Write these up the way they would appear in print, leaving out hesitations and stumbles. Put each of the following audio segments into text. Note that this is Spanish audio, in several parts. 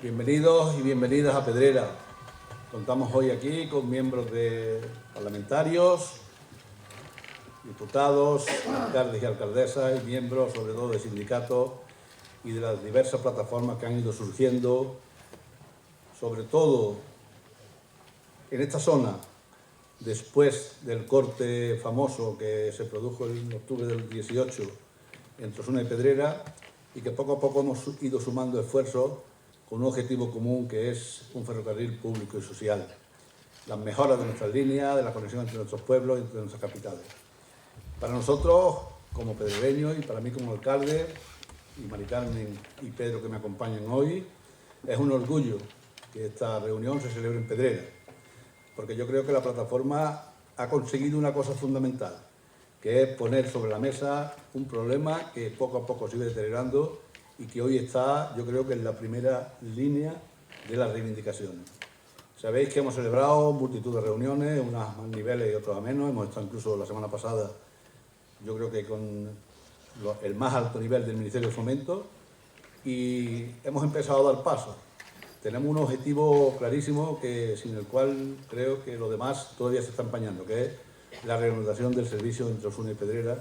Bienvenidos y bienvenidas a Pedrera. Contamos hoy aquí con miembros de parlamentarios, diputados, alcaldes y alcaldesas y miembros sobre todo de sindicatos y de las diversas plataformas que han ido surgiendo, sobre todo en esta zona, después del corte famoso que se produjo en octubre del 18 entre Osuna y Pedrera, y que poco a poco hemos ido sumando esfuerzos con un objetivo común que es un ferrocarril público y social, las mejoras de nuestras líneas, de la conexión entre nuestros pueblos y entre nuestras capitales. Para nosotros, como pedrereños, y para mí como alcalde, y Mari Carmen y Pedro que me acompañan hoy, es un orgullo que esta reunión se celebre en Pedrera, porque yo creo que la plataforma ha conseguido una cosa fundamental, que es poner sobre la mesa un problema que poco a poco se iba deteriorando y que hoy está, yo creo que en la primera línea de las reivindicaciones. Sabéis que hemos celebrado multitud de reuniones, unas a más niveles y otros a menos. Hemos estado incluso la semana pasada, yo creo que con el más alto nivel del Ministerio de Fomento, y hemos empezado a dar pasos. Tenemos un objetivo clarísimo sin el cual creo que lo demás todavía se está empañando, que es la reanudación del servicio entre Osuna y Pedrera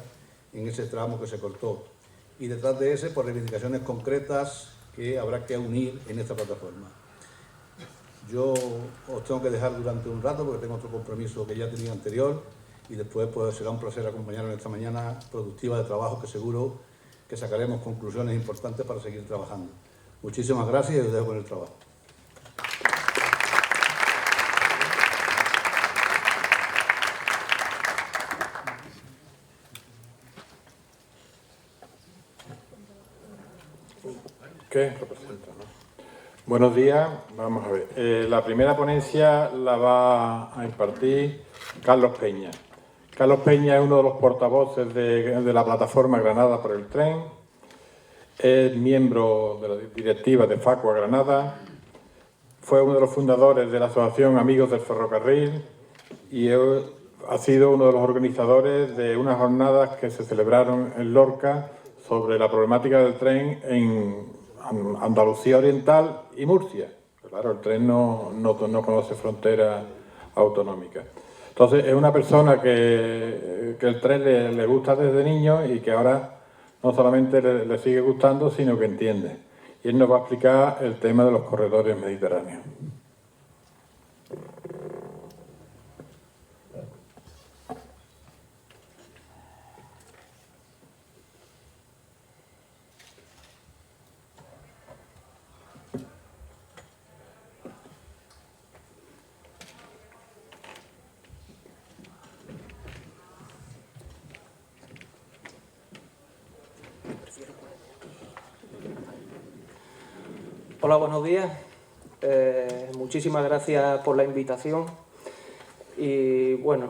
en ese tramo que se cortó. Y detrás de ese, por reivindicaciones concretas que habrá que unir en esta plataforma. Yo os tengo que dejar durante un rato porque tengo otro compromiso que ya tenía anterior y después pues será un placer acompañaros en esta mañana productiva de trabajo que seguro que sacaremos conclusiones importantes para seguir trabajando. Muchísimas gracias y os dejo con el trabajo. ¿Qué representa, no? Buenos días, vamos a ver. La primera ponencia la va a impartir Carlos Peña. Carlos Peña es uno de los portavoces de la plataforma Granada por el Tren, es miembro de la directiva de Facua Granada, fue uno de los fundadores de la asociación Amigos del Ferrocarril y ha sido uno de los organizadores de unas jornadas que se celebraron en Lorca sobre la problemática del tren en Andalucía Oriental y Murcia. Claro, el tren no conoce fronteras autonómicas. Entonces, es una persona que el tren le gusta desde niño y que ahora no solamente le sigue gustando, sino que entiende. Y él nos va a explicar el tema de los corredores mediterráneos. Hola, buenos días. Muchísimas gracias por la invitación. Y bueno,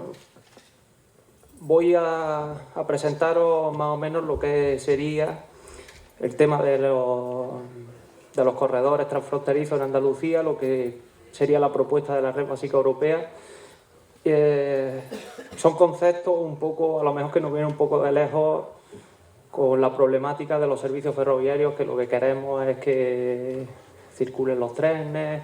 voy a presentaros más o menos lo que sería el tema de los corredores transfronterizos en Andalucía, lo que sería la propuesta de la Red Básica Europea. Son conceptos un poco, a lo mejor que nos vienen un poco de lejos con la problemática de los servicios ferroviarios, que lo que queremos es que circulen los trenes,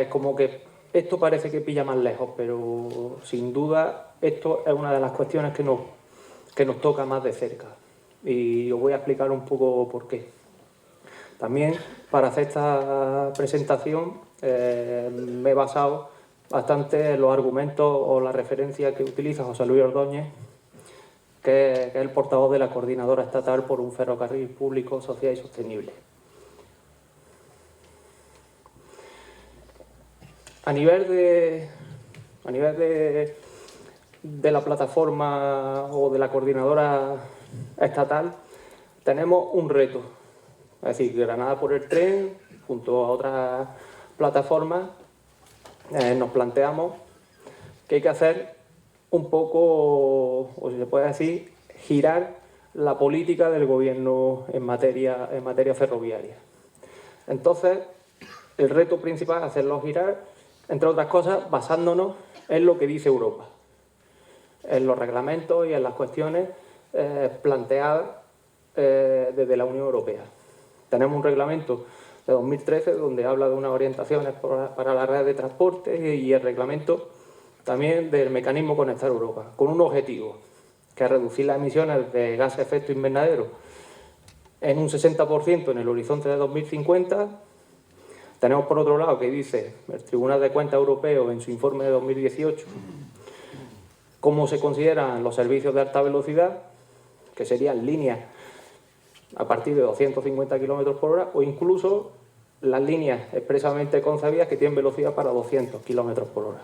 como que esto parece que pilla más lejos, pero sin duda esto es una de las cuestiones que nos toca más de cerca. Y os voy a explicar un poco por qué. También, para hacer esta presentación, me he basado bastante en los argumentos o la referencia que utiliza José Luis Ordóñez, que es el portavoz de la Coordinadora Estatal por un Ferrocarril Público, Social y Sostenible. A nivel de la plataforma o de la Coordinadora Estatal, tenemos un reto. Es decir, Granada por el Tren, junto a otras plataformas, nos planteamos que hay que hacer un poco, o si se puede decir, girar la política del gobierno en materia ferroviaria. Entonces, el reto principal es hacerlo girar, entre otras cosas, basándonos en lo que dice Europa, en los reglamentos y en las cuestiones planteadas desde la Unión Europea. Tenemos un reglamento de 2013, donde habla de unas orientaciones para la red de transporte y el reglamento también del mecanismo Conectar Europa, con un objetivo, que es reducir las emisiones de gases de efecto invernadero en un 60% en el horizonte de 2050. Tenemos por otro lado que dice el Tribunal de Cuentas Europeo en su informe de 2018 cómo se consideran los servicios de alta velocidad, que serían líneas a partir de 250 km por hora, o incluso las líneas expresamente concebidas que tienen velocidad para 200 km por hora.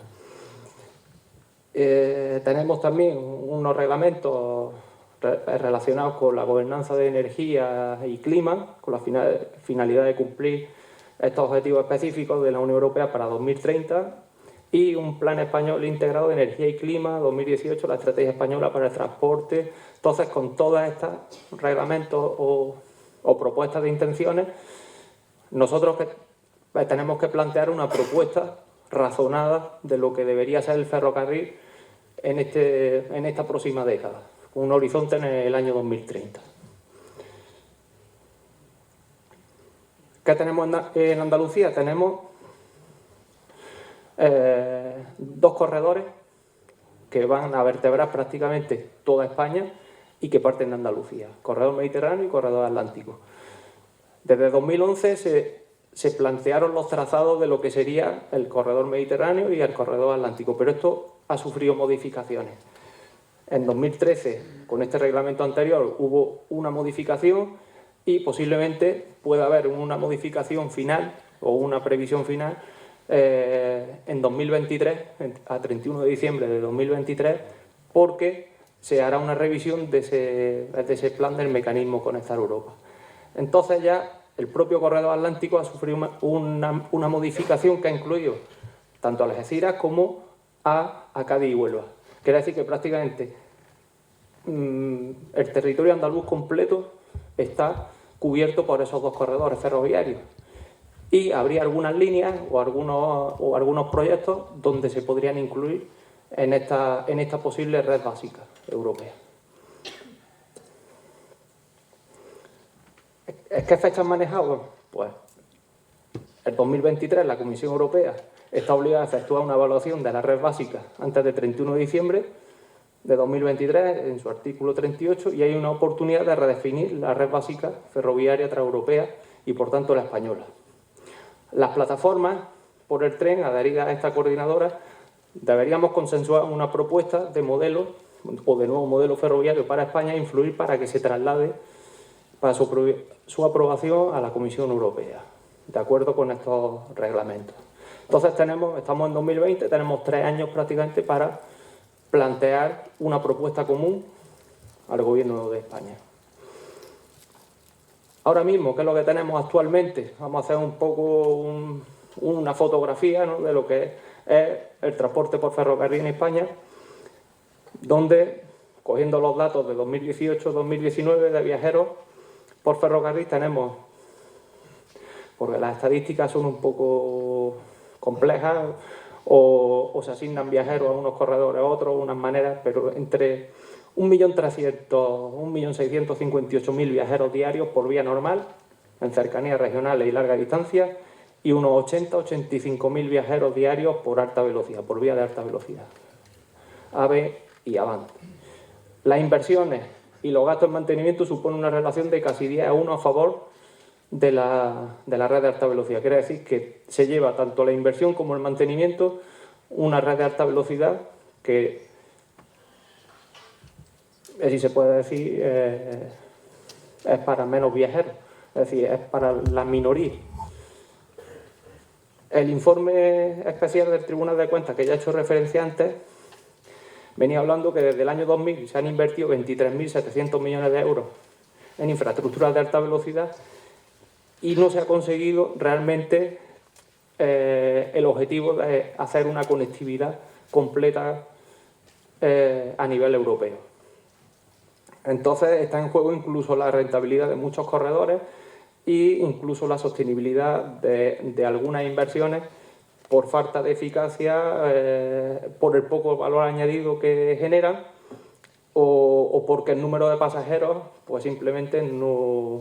Tenemos también unos reglamentos relacionados con la gobernanza de energía y clima, con la finalidad de cumplir estos objetivos específicos de la Unión Europea para 2030, y un plan español integrado de energía y clima 2018, la estrategia española para el transporte. Entonces, con todos estos reglamentos o propuestas de intenciones, nosotros tenemos que plantear una propuesta razonada de lo que debería ser el ferrocarril en esta próxima década, con un horizonte en el año 2030. ¿Qué tenemos en Andalucía? Tenemos dos corredores que van a vertebrar prácticamente toda España y que parten de Andalucía, corredor mediterráneo y corredor atlántico. Desde 2011 se plantearon los trazados de lo que sería el corredor mediterráneo y el corredor atlántico, pero esto ha sufrido modificaciones. En 2013, con este reglamento anterior, hubo una modificación y posiblemente pueda haber una modificación final o una previsión final en 2023, a 31 de diciembre de 2023, porque se hará una revisión de ese plan del mecanismo Conectar Europa. Entonces ya el propio corredor atlántico ha sufrido una modificación que ha incluido tanto a Algeciras como a Cádiz y Huelva. Quiere decir que prácticamente el territorio andaluz completo está cubierto por esos dos corredores ferroviarios. Y habría algunas líneas o algunos proyectos donde se podrían incluir en esta posible red básica europea. ¿Qué fechas han manejado? Pues el 2023 la Comisión Europea está obligada a efectuar una evaluación de la red básica antes del 31 de diciembre de 2023 en su artículo 38, y hay una oportunidad de redefinir la red básica ferroviaria transeuropea y por tanto la española. Las plataformas por el tren adheridas a esta coordinadora deberíamos consensuar una propuesta de modelo o de nuevo modelo ferroviario para España e influir para que se traslade para su aprobación a la Comisión Europea, de acuerdo con estos reglamentos. Entonces estamos en 2020, tenemos 3 años prácticamente para plantear una propuesta común al Gobierno de España. Ahora mismo, ¿qué es lo que tenemos actualmente? Vamos a hacer un poco una fotografía, ¿no?, de lo que es el transporte por ferrocarril en España, donde, cogiendo los datos de 2018-2019 de viajeros por ferrocarril, tenemos, porque las estadísticas son un poco complejas, o se asignan viajeros a unos corredores a otros, unas maneras, pero entre 1.300.000, 1.658.000 viajeros diarios por vía normal, en cercanías regionales y larga distancia, y unos 80.000 a 85.000 viajeros diarios por alta velocidad, por vía de alta velocidad, AVE y Avant. Las inversiones y los gastos en mantenimiento suponen una relación de casi 10 a 1 a favor de la red de alta velocidad. Quiere decir que se lleva tanto la inversión como el mantenimiento una red de alta velocidad que, si se puede decir, es para menos viajeros, es decir, es para la minoría. El informe especial del Tribunal de Cuentas, que ya he hecho referencia antes, venía hablando que desde el año 2000 se han invertido 23.700 millones de euros en infraestructuras de alta velocidad y no se ha conseguido realmente el objetivo de hacer una conectividad completa a nivel europeo. Entonces está en juego incluso la rentabilidad de muchos corredores e incluso la sostenibilidad de algunas inversiones por falta de eficacia, por el poco valor añadido que generan o porque el número de pasajeros pues simplemente no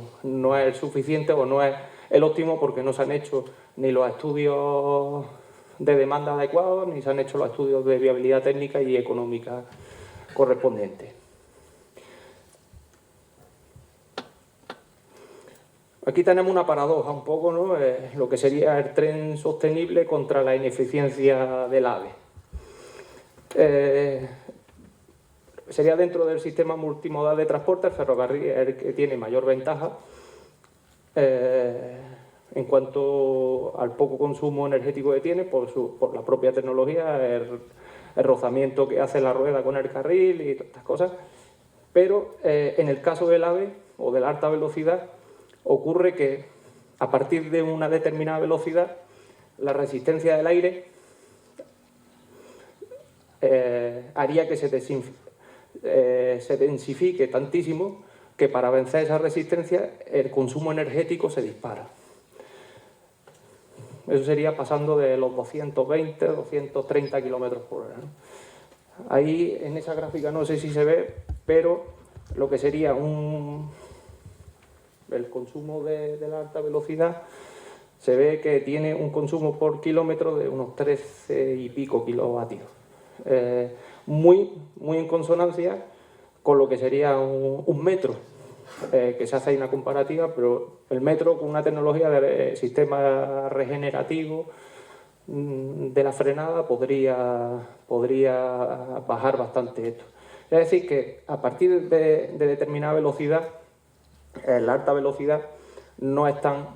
es el suficiente o no es el óptimo porque no se han hecho ni los estudios de demanda adecuados, ni se han hecho los estudios de viabilidad técnica y económica correspondientes. Aquí tenemos una paradoja un poco, ¿no? Lo que sería el tren sostenible contra la ineficiencia del AVE. Sería dentro del sistema multimodal de transporte el ferrocarril el que tiene mayor ventaja en cuanto al poco consumo energético que tiene por la propia tecnología, el rozamiento que hace la rueda con el carril y todas estas cosas. Pero en el caso del AVE o de la alta velocidad ocurre que a partir de una determinada velocidad la resistencia del aire haría que se densifique tantísimo que para vencer esa resistencia el consumo energético se dispara. Eso sería pasando de los 220, 230 kilómetros por hora, ¿no? Ahí en esa gráfica no sé si se ve, pero lo que sería el consumo de la alta velocidad se ve que tiene un consumo por kilómetro de unos 13 y pico kilovatios. Muy en consonancia con lo que sería un metro, que se hace ahí una comparativa, pero el metro con una tecnología de sistema regenerativo de la frenada podría bajar bastante esto. Es decir, que a partir de determinada velocidad, la alta velocidad no es tan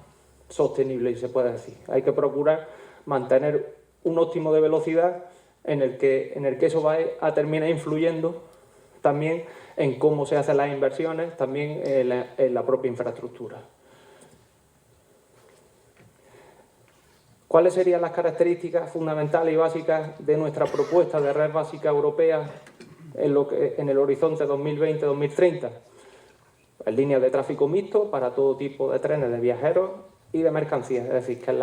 sostenible, se puede decir. Hay que procurar mantener un óptimo de velocidad en el que eso va a terminar influyendo también en cómo se hacen las inversiones, también en la propia infraestructura. ¿Cuáles serían las características fundamentales y básicas de nuestra propuesta de red básica europea en el horizonte 2020-2030? En líneas de tráfico mixto para todo tipo de trenes de viajeros y de mercancías, es decir, que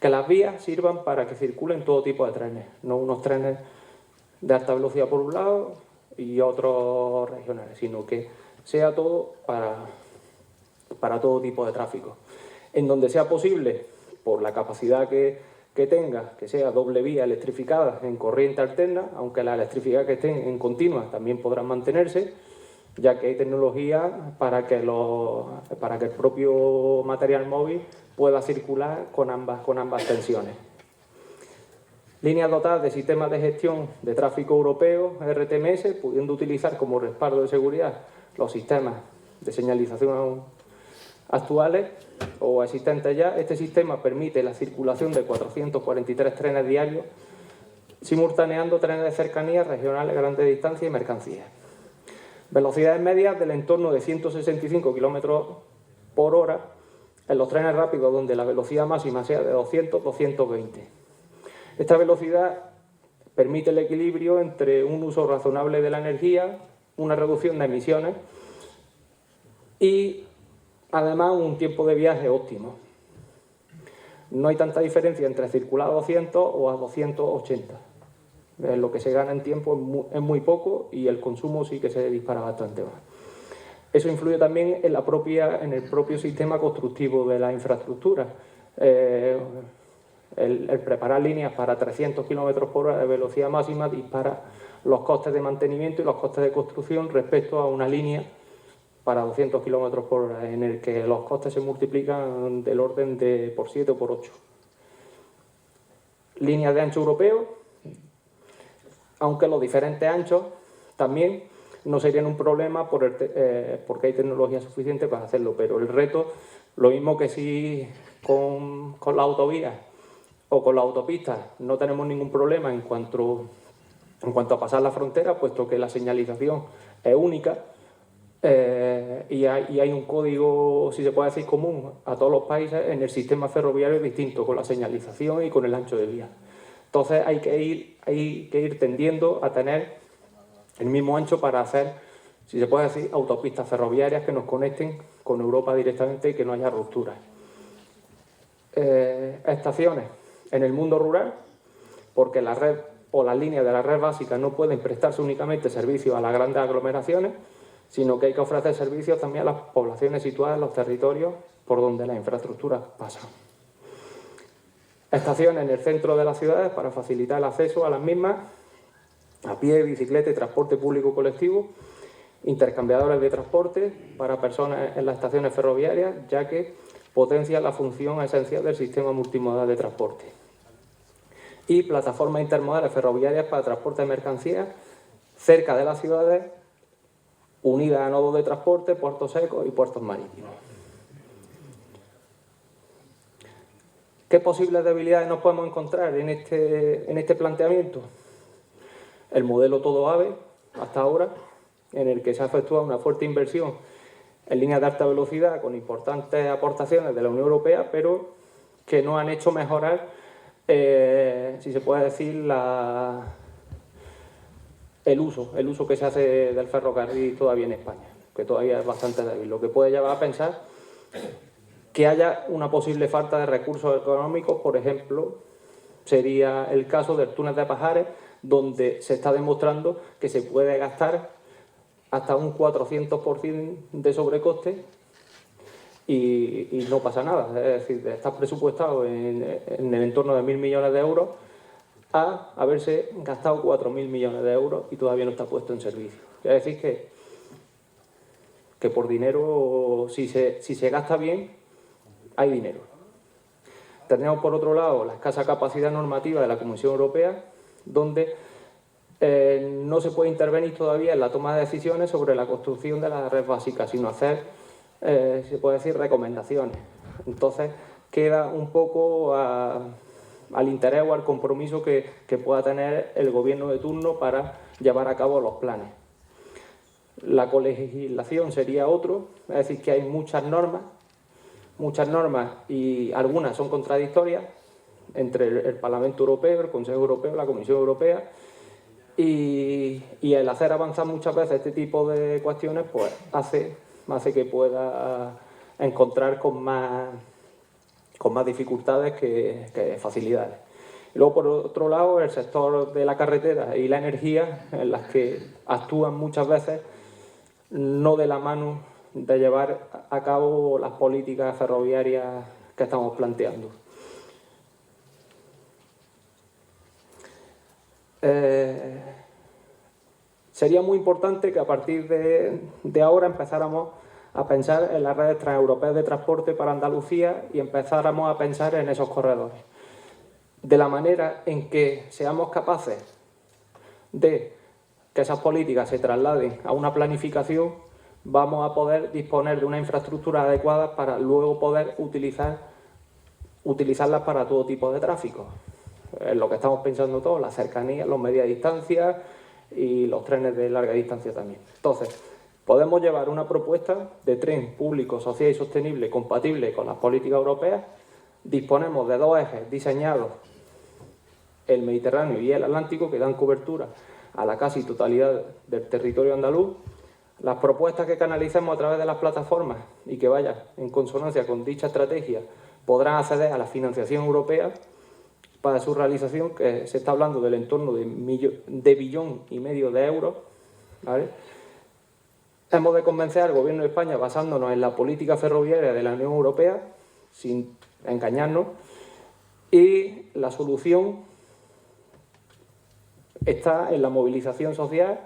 las vías sirvan para que circulen todo tipo de trenes, no unos trenes de alta velocidad por un lado y otros regionales, sino que sea todo para todo tipo de tráfico. En donde sea posible, por la capacidad que tenga, que sea doble vía electrificada en corriente alterna, aunque la electricidad que estén en continua también podrán mantenerse, ya que hay tecnología para que el propio material móvil pueda circular con ambas tensiones. Líneas dotadas de sistemas de gestión de tráfico europeo, RTMS, pudiendo utilizar como respaldo de seguridad los sistemas de señalización actuales o existentes ya. Este sistema permite la circulación de 443 trenes diarios, simultaneando trenes de cercanías, regionales, grandes distancias y mercancías. Velocidades medias del entorno de 165 km por hora en los trenes rápidos, donde la velocidad máxima sea de 200-220. Esta velocidad permite el equilibrio entre un uso razonable de la energía, una reducción de emisiones y, además, un tiempo de viaje óptimo. No hay tanta diferencia entre circular a 200 o a 280. Lo que se gana en tiempo es muy poco y el consumo sí que se dispara bastante más. Eso influye también en el propio sistema constructivo de la infraestructura. El preparar líneas para 300 km por hora de velocidad máxima dispara los costes de mantenimiento y los costes de construcción respecto a una línea para 200 km por hora, en el que los costes se multiplican del orden de por 7 o por 8. Líneas de ancho europeo, aunque los diferentes anchos también no serían un problema porque hay tecnología suficiente para hacerlo, pero el reto, lo mismo que si con la autovía o con la autopista no tenemos ningún problema en cuanto a pasar la frontera, puesto que la señalización es única y hay un código, si se puede decir, común a todos los países. En el sistema ferroviario es distinto, con la señalización y con el ancho de vía. Entonces hay que ir tendiendo a tener el mismo ancho para hacer, si se puede decir, autopistas ferroviarias que nos conecten con Europa directamente y que no haya rupturas. Estaciones en el mundo rural, porque la red o las líneas de la red básica no pueden prestarse únicamente servicios a las grandes aglomeraciones, sino que hay que ofrecer servicios también a las poblaciones situadas en los territorios por donde las infraestructuras pasan. Estaciones en el centro de las ciudades para facilitar el acceso a las mismas, a pie, bicicleta y transporte público colectivo, intercambiadores de transporte para personas en las estaciones ferroviarias, ya que potencia la función esencial del sistema multimodal de transporte. Y plataformas intermodales ferroviarias para transporte de mercancías cerca de las ciudades, unidas a nodos de transporte, puertos secos y puertos marítimos. ¿Qué posibles debilidades nos podemos encontrar en este planteamiento? El modelo todo AVE, hasta ahora, en el que se ha efectuado una fuerte inversión en líneas de alta velocidad con importantes aportaciones de la Unión Europea, pero que no han hecho mejorar, si se puede decir, el uso que se hace del ferrocarril todavía en España, que todavía es bastante débil, lo que puede llevar a pensar que haya una posible falta de recursos económicos. Por ejemplo, sería el caso del túnel de Pajares, donde se está demostrando que se puede gastar hasta un 400% de sobrecoste y no pasa nada. Es decir, está presupuestado en el entorno de 1.000 millones de euros a haberse gastado 4.000 millones de euros y todavía no está puesto en servicio. Es decir, que por dinero, si se gasta bien, hay dinero. Tenemos, por otro lado, la escasa capacidad normativa de la Comisión Europea, donde no se puede intervenir todavía en la toma de decisiones sobre la construcción de la red básica, sino hacer, se puede decir, recomendaciones. Entonces, queda un poco al interés o al compromiso que pueda tener el gobierno de turno para llevar a cabo los planes. La colegislación sería otro, es decir, que hay muchas normas y algunas son contradictorias entre el Parlamento Europeo, el Consejo Europeo, la Comisión Europea, y el hacer avanzar muchas veces este tipo de cuestiones pues hace que pueda encontrar con más dificultades que facilidades. Y luego, por otro lado, el sector de la carretera y la energía, en las que actúan muchas veces no de la mano de llevar a cabo las políticas ferroviarias que estamos planteando. Sería muy importante que a partir de ahora empezáramos a pensar en las redes transeuropeas de transporte para Andalucía y empezáramos a pensar en esos corredores. De la manera en que seamos capaces de que esas políticas se trasladen a una planificación, vamos a poder disponer de una infraestructura adecuada para luego poder utilizarlas para todo tipo de tráfico. Es lo que estamos pensando todos, la cercanía, los medias distancias y los trenes de larga distancia también. Entonces, podemos llevar una propuesta de tren público, social y sostenible compatible con las políticas europeas. Disponemos de 2 ejes diseñados, el Mediterráneo y el Atlántico, que dan cobertura a la casi totalidad del territorio andaluz. Las propuestas que canalicemos a través de las plataformas y que vayan en consonancia con dicha estrategia podrán acceder a la financiación europea para su realización, que se está hablando del entorno de 1,5 billones de euros, ¿vale? Hemos de convencer al Gobierno de España basándonos en la política ferroviaria de la Unión Europea, sin engañarnos, y la solución está en la movilización social,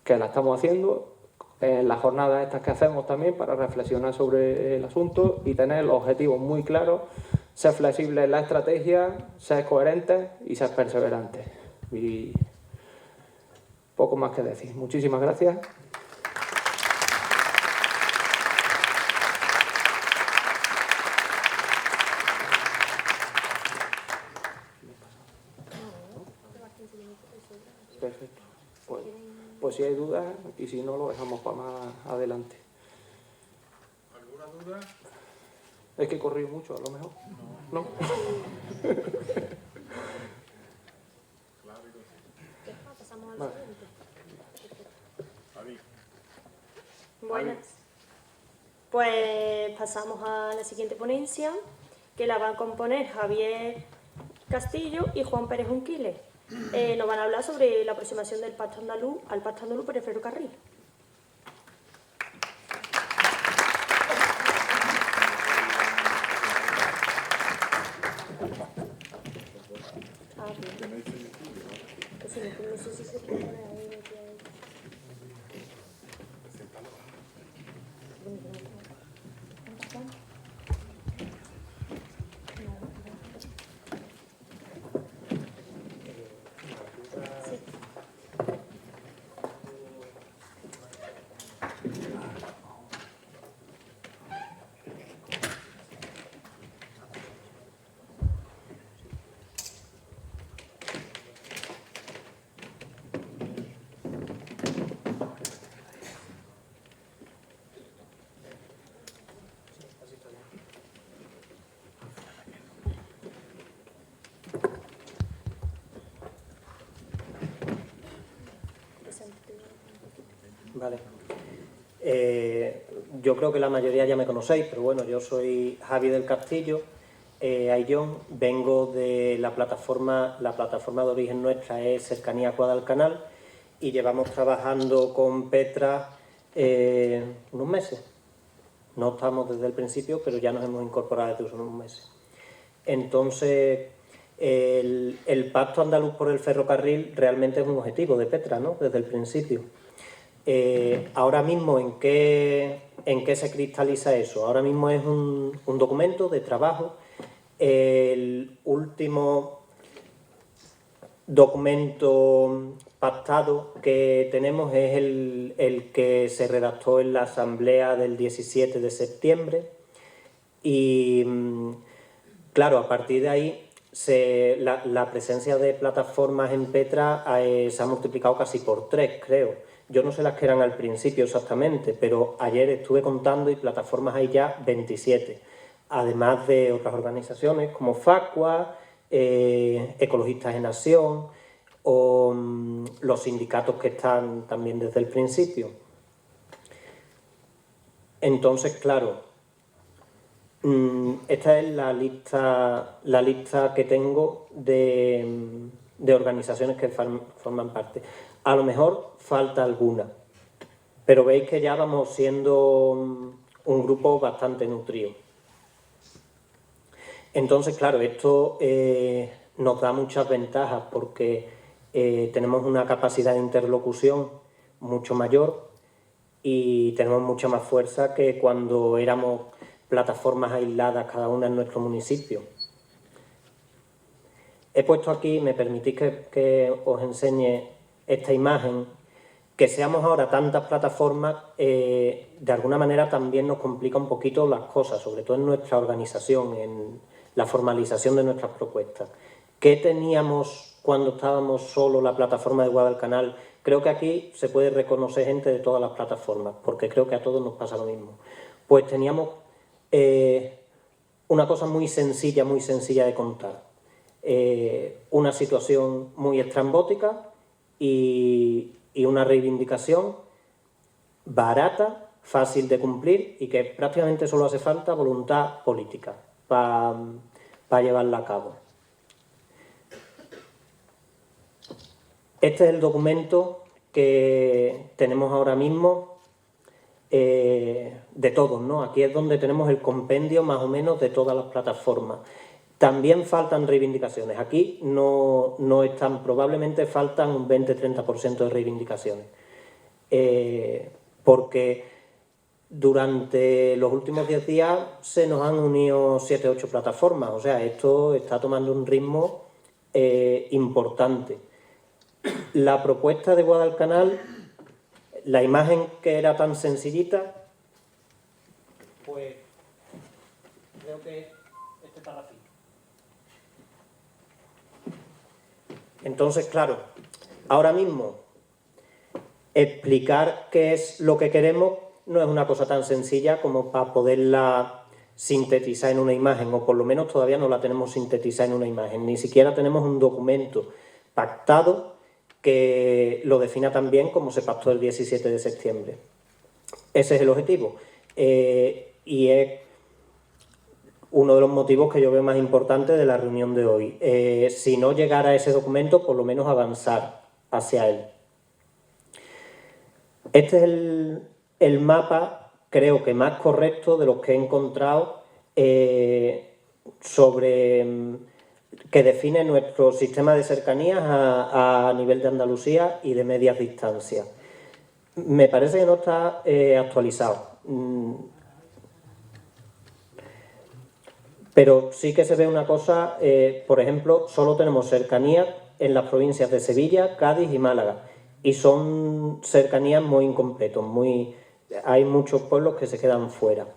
que la estamos haciendo, en las jornadas estas que hacemos también para reflexionar sobre el asunto y tener los objetivos muy claros, ser flexibles en la estrategia, ser coherentes y ser perseverantes. Y poco más que decir. Muchísimas gracias. Perfecto. Pues si hay dudas, y si no, lo dejamos para más adelante. ¿Alguna duda? Es que he corrido mucho, a lo mejor. ¿No? Pasamos al Vale. siguiente. Buenas. Pues pasamos a la siguiente ponencia, que la van a componer Javier Castillo y Juan Pérez Unquiles. Nos van a hablar sobre la aproximación del Pacto Andaluz al Pacto Andaluz por el ferrocarril. No sé si se puede poner ahí. Vale. Yo creo que la mayoría ya me conocéis, pero bueno, yo soy Javi del Castillo, Ayllón, vengo de la plataforma de origen nuestra es Cercanía Guadalcanal y llevamos trabajando con Petra unos meses. No estamos desde el principio, pero ya nos hemos incorporado desde unos meses. Entonces, el Pacto Andaluz por el Ferrocarril realmente es un objetivo de Petra, ¿no? Desde el principio. Ahora mismo, ¿en qué se cristaliza eso? Ahora mismo es un documento de trabajo. El último documento pactado que tenemos es el que se redactó en la Asamblea del 17 de septiembre y, claro, a partir de ahí la presencia de plataformas en Petra se ha multiplicado casi por 3, creo. Yo no sé las que eran al principio exactamente, pero ayer estuve contando y plataformas hay ya 27. Además de otras organizaciones como Facua, Ecologistas en Acción o los sindicatos que están también desde el principio. Entonces, claro, esta es la lista que tengo de organizaciones que forman parte. A lo mejor falta alguna, pero veis que ya vamos siendo un grupo bastante nutrido. Entonces, claro, esto nos da muchas ventajas porque tenemos una capacidad de interlocución mucho mayor y tenemos mucha más fuerza que cuando éramos plataformas aisladas, cada una en nuestro municipio. He puesto aquí, me permitís que os enseñe esta imagen. Que seamos ahora tantas plataformas, de alguna manera también nos complica un poquito las cosas, sobre todo en nuestra organización, en la formalización de nuestras propuestas. ¿Qué teníamos cuando estábamos solo la plataforma de Guadalcanal? Creo que aquí se puede reconocer gente de todas las plataformas, porque creo que a todos nos pasa lo mismo. Pues teníamos una cosa muy sencilla de contar. Una situación muy estrambótica y una reivindicación barata, fácil de cumplir y que prácticamente solo hace falta voluntad política para llevarla a cabo. Este es el documento que tenemos ahora mismo de todos, ¿no? Aquí es donde tenemos el compendio más o menos de todas las plataformas. También faltan reivindicaciones. Aquí no están, probablemente faltan un 20-30% de reivindicaciones. Porque durante los últimos 10 días se nos han unido 7-8 plataformas. O sea, esto está tomando un ritmo importante. La propuesta de Guadalcanal, la imagen que era tan sencillita, pues creo que este está aquí. Entonces, claro, ahora mismo explicar qué es lo que queremos no es una cosa tan sencilla como para poderla sintetizar en una imagen, o por lo menos todavía no la tenemos sintetizada en una imagen, ni siquiera tenemos un documento pactado que lo defina tan bien como se pactó el 17 de septiembre. Ese es el objetivo y es uno de los motivos que yo veo más importantes de la reunión de hoy. Si no llegara a ese documento, por lo menos avanzar hacia él. Este es el mapa, creo que más correcto de los que he encontrado sobre que define nuestro sistema de cercanías a nivel de Andalucía y de medias distancias. Me parece que no está actualizado. Pero sí que se ve una cosa, por ejemplo, solo tenemos cercanías en las provincias de Sevilla, Cádiz y Málaga. Y son cercanías muy incompletos, hay muchos pueblos que se quedan fuera.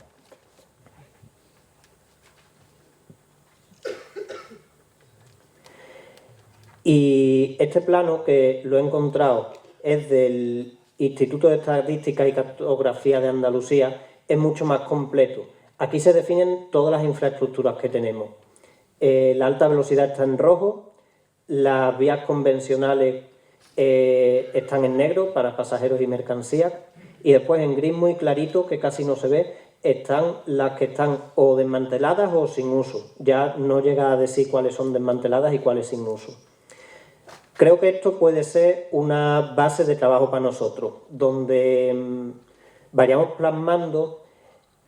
Y este plano, que lo he encontrado, es del Instituto de Estadística y Cartografía de Andalucía, es mucho más completo. Aquí se definen todas las infraestructuras que tenemos. La alta velocidad está en rojo, las vías convencionales están en negro para pasajeros y mercancías, y después en gris muy clarito, que casi no se ve, están las que están o desmanteladas o sin uso. Ya no llega a decir cuáles son desmanteladas y cuáles sin uso. Creo que esto puede ser una base de trabajo para nosotros, donde vayamos plasmando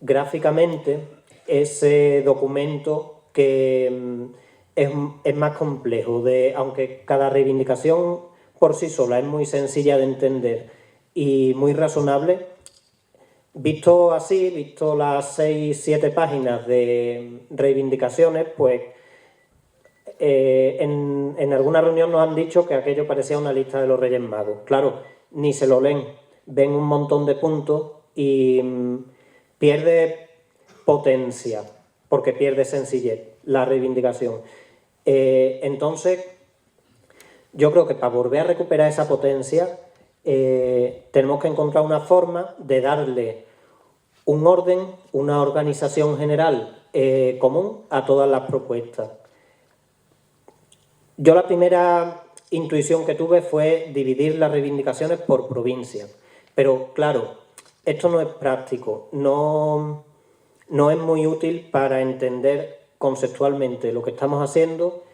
gráficamente ese documento que es más complejo, aunque cada reivindicación por sí sola es muy sencilla de entender y muy razonable. Visto así, visto las 6-7 páginas de reivindicaciones, pues en alguna reunión nos han dicho que aquello parecía una lista de los Reyes Magos. Claro, ni se lo leen, ven un montón de puntos y pierde potencia, porque pierde sencillez la reivindicación. Entonces, yo creo que para volver a recuperar esa potencia tenemos que encontrar una forma de darle un orden, una organización general común a todas las propuestas. Yo la primera intuición que tuve fue dividir las reivindicaciones por provincia, pero claro, esto no es práctico, no es muy útil para entender conceptualmente lo que estamos haciendo,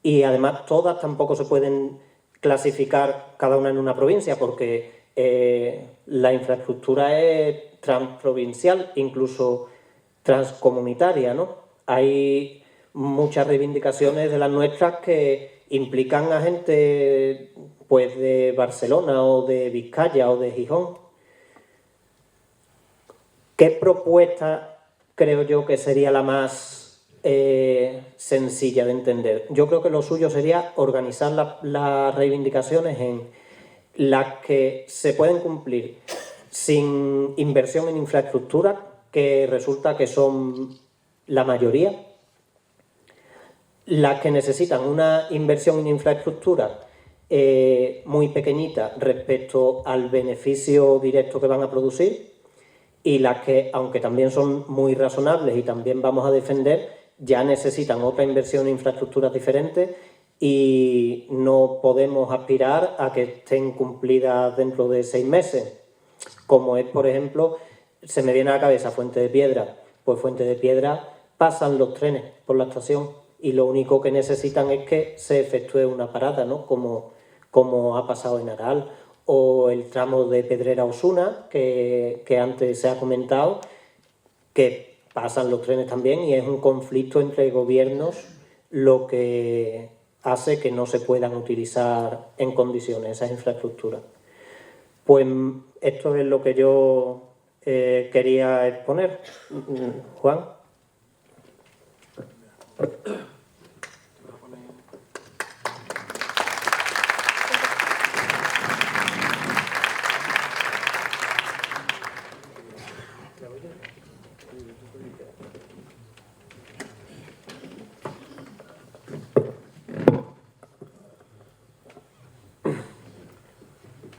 y además todas tampoco se pueden clasificar cada una en una provincia, porque la infraestructura es transprovincial, incluso transcomunitaria, ¿no? Hay muchas reivindicaciones de las nuestras que implican a gente pues de Barcelona o de Vizcaya o de Gijón. ¿Qué propuesta creo yo que sería la más sencilla de entender? Yo creo que lo suyo sería organizar las reivindicaciones en las que se pueden cumplir sin inversión en infraestructura, que resulta que son la mayoría, las que necesitan una inversión en infraestructura muy pequeñita respecto al beneficio directo que van a producir, y las que, aunque también son muy razonables y también vamos a defender, ya necesitan otra inversión en infraestructuras diferentes y no podemos aspirar a que estén cumplidas dentro de 6 meses, como es, por ejemplo, se me viene a la cabeza Fuente de Piedra. Pues Fuente de Piedra pasan los trenes por la estación y lo único que necesitan es que se efectúe una parada, ¿no? Como ha pasado en Aral, o el tramo de Pedrera a Osuna, que antes se ha comentado, que pasan los trenes también, y es un conflicto entre gobiernos lo que hace que no se puedan utilizar en condiciones esas infraestructuras. Pues esto es lo que yo quería exponer. Juan.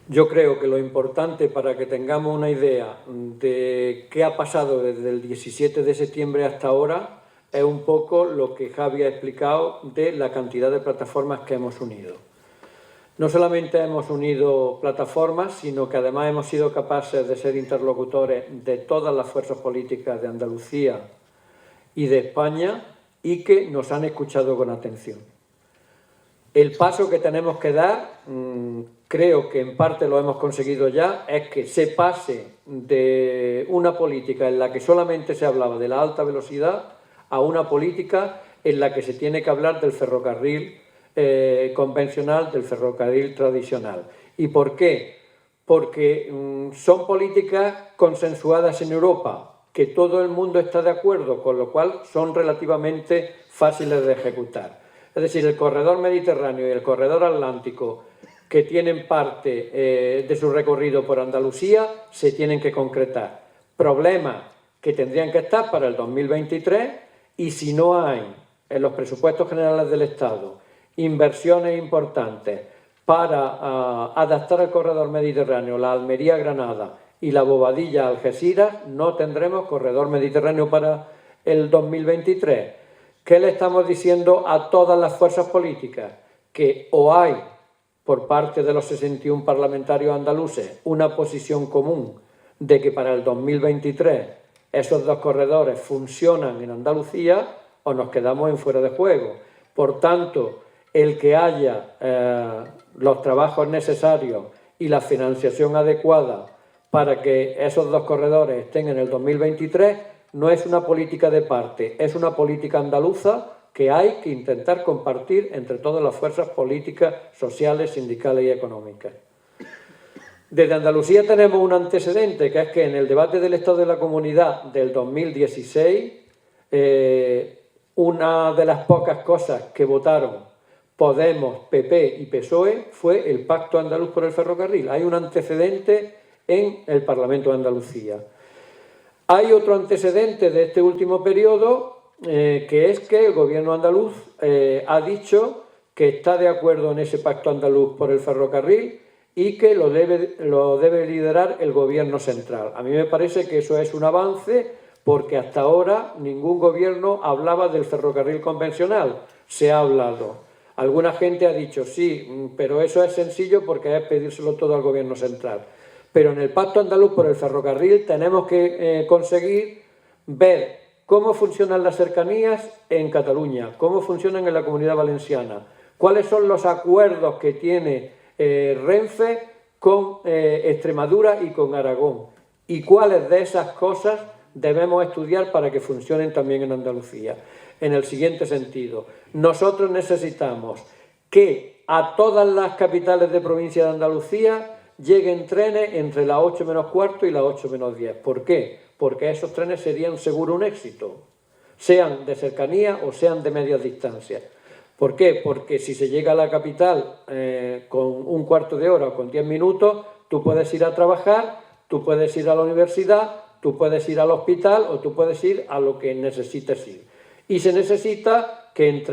Yo creo que lo importante, para que tengamos una idea de qué ha pasado desde el 17 de septiembre hasta ahora, es un poco lo que Javi ha explicado de la cantidad de plataformas que hemos unido. No solamente hemos unido plataformas, sino que además hemos sido capaces de ser interlocutores de todas las fuerzas políticas de Andalucía y de España, y que nos han escuchado con atención. El paso que tenemos que dar, creo que en parte lo hemos conseguido ya, es que se pase de una política en la que solamente se hablaba de la alta velocidad a una política en la que se tiene que hablar del ferrocarril convencional, del ferrocarril tradicional. ¿Y por qué? Porque son políticas consensuadas en Europa, que todo el mundo está de acuerdo, con lo cual son relativamente fáciles de ejecutar. Es decir, el corredor mediterráneo y el corredor atlántico, que tienen parte de su recorrido por Andalucía, se tienen que concretar. Problemas que tendrían que estar para el 2023, y si no hay en los presupuestos generales del Estado inversiones importantes para adaptar el corredor mediterráneo, la Almería-Granada y la Bobadilla-Algeciras, no tendremos corredor mediterráneo para el 2023. ¿Qué le estamos diciendo a todas las fuerzas políticas? Que o hay, por parte de los 61 parlamentarios andaluces, una posición común de que para el 2023 esos dos corredores funcionan en Andalucía, o nos quedamos en fuera de juego. Por tanto, el que haya los trabajos necesarios y la financiación adecuada para que esos dos corredores estén en el 2023 no es una política de parte, es una política andaluza que hay que intentar compartir entre todas las fuerzas políticas, sociales, sindicales y económicas. Desde Andalucía tenemos un antecedente, que es que en el debate del Estado de la Comunidad del 2016, una de las pocas cosas que votaron Podemos, PP y PSOE fue el Pacto Andaluz por el Ferrocarril. Hay un antecedente en el Parlamento de Andalucía. Hay otro antecedente de este último periodo, que es que el Gobierno andaluz ha dicho que está de acuerdo en ese Pacto Andaluz por el Ferrocarril y que lo debe liderar el Gobierno central. A mí me parece que eso es un avance, porque hasta ahora ningún gobierno hablaba del ferrocarril convencional. Se ha hablado. Alguna gente ha dicho, sí, pero eso es sencillo porque es pedírselo todo al Gobierno central. Pero en el Pacto Andaluz por el Ferrocarril tenemos que conseguir ver cómo funcionan las cercanías en Cataluña, cómo funcionan en la Comunidad Valenciana, cuáles son los acuerdos que tiene Renfe con Extremadura y con Aragón, y cuáles de esas cosas debemos estudiar para que funcionen también en Andalucía. En el siguiente sentido, nosotros necesitamos que a todas las capitales de provincia de Andalucía lleguen trenes entre las 8 menos cuarto y las 8 menos 10. ¿Por qué? Porque esos trenes serían seguro un éxito, sean de cercanía o sean de medias distancias. ¿Por qué? Porque si se llega a la capital con un cuarto de hora o con 10 minutos, tú puedes ir a trabajar, tú puedes ir a la universidad, tú puedes ir al hospital o tú puedes ir a lo que necesites ir. Y se necesita que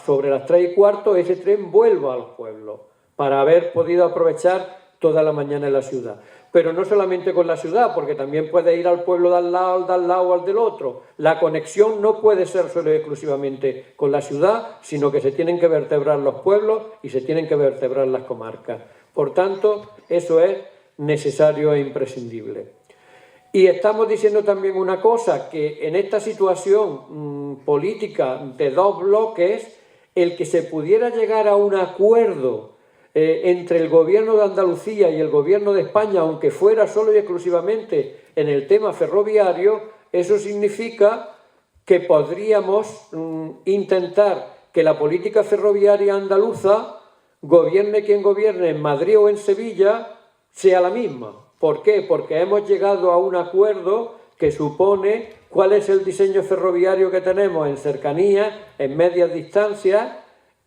sobre las 3 y cuarto ese tren vuelva a los pueblos para haber podido aprovechar toda la mañana en la ciudad. Pero no solamente con la ciudad, porque también puede ir al pueblo de al lado o al del otro. La conexión no puede ser solo y exclusivamente con la ciudad, sino que se tienen que vertebrar los pueblos y se tienen que vertebrar las comarcas. Por tanto, eso es necesario e imprescindible. Y estamos diciendo también una cosa, que en esta situación política de dos bloques, el que se pudiera llegar a un acuerdo entre el Gobierno de Andalucía y el Gobierno de España, aunque fuera solo y exclusivamente en el tema ferroviario, eso significa que podríamos intentar que la política ferroviaria andaluza, gobierne quien gobierne en Madrid o en Sevilla, sea la misma. ¿Por qué? Porque hemos llegado a un acuerdo que supone cuál es el diseño ferroviario que tenemos en cercanías, en medias distancias,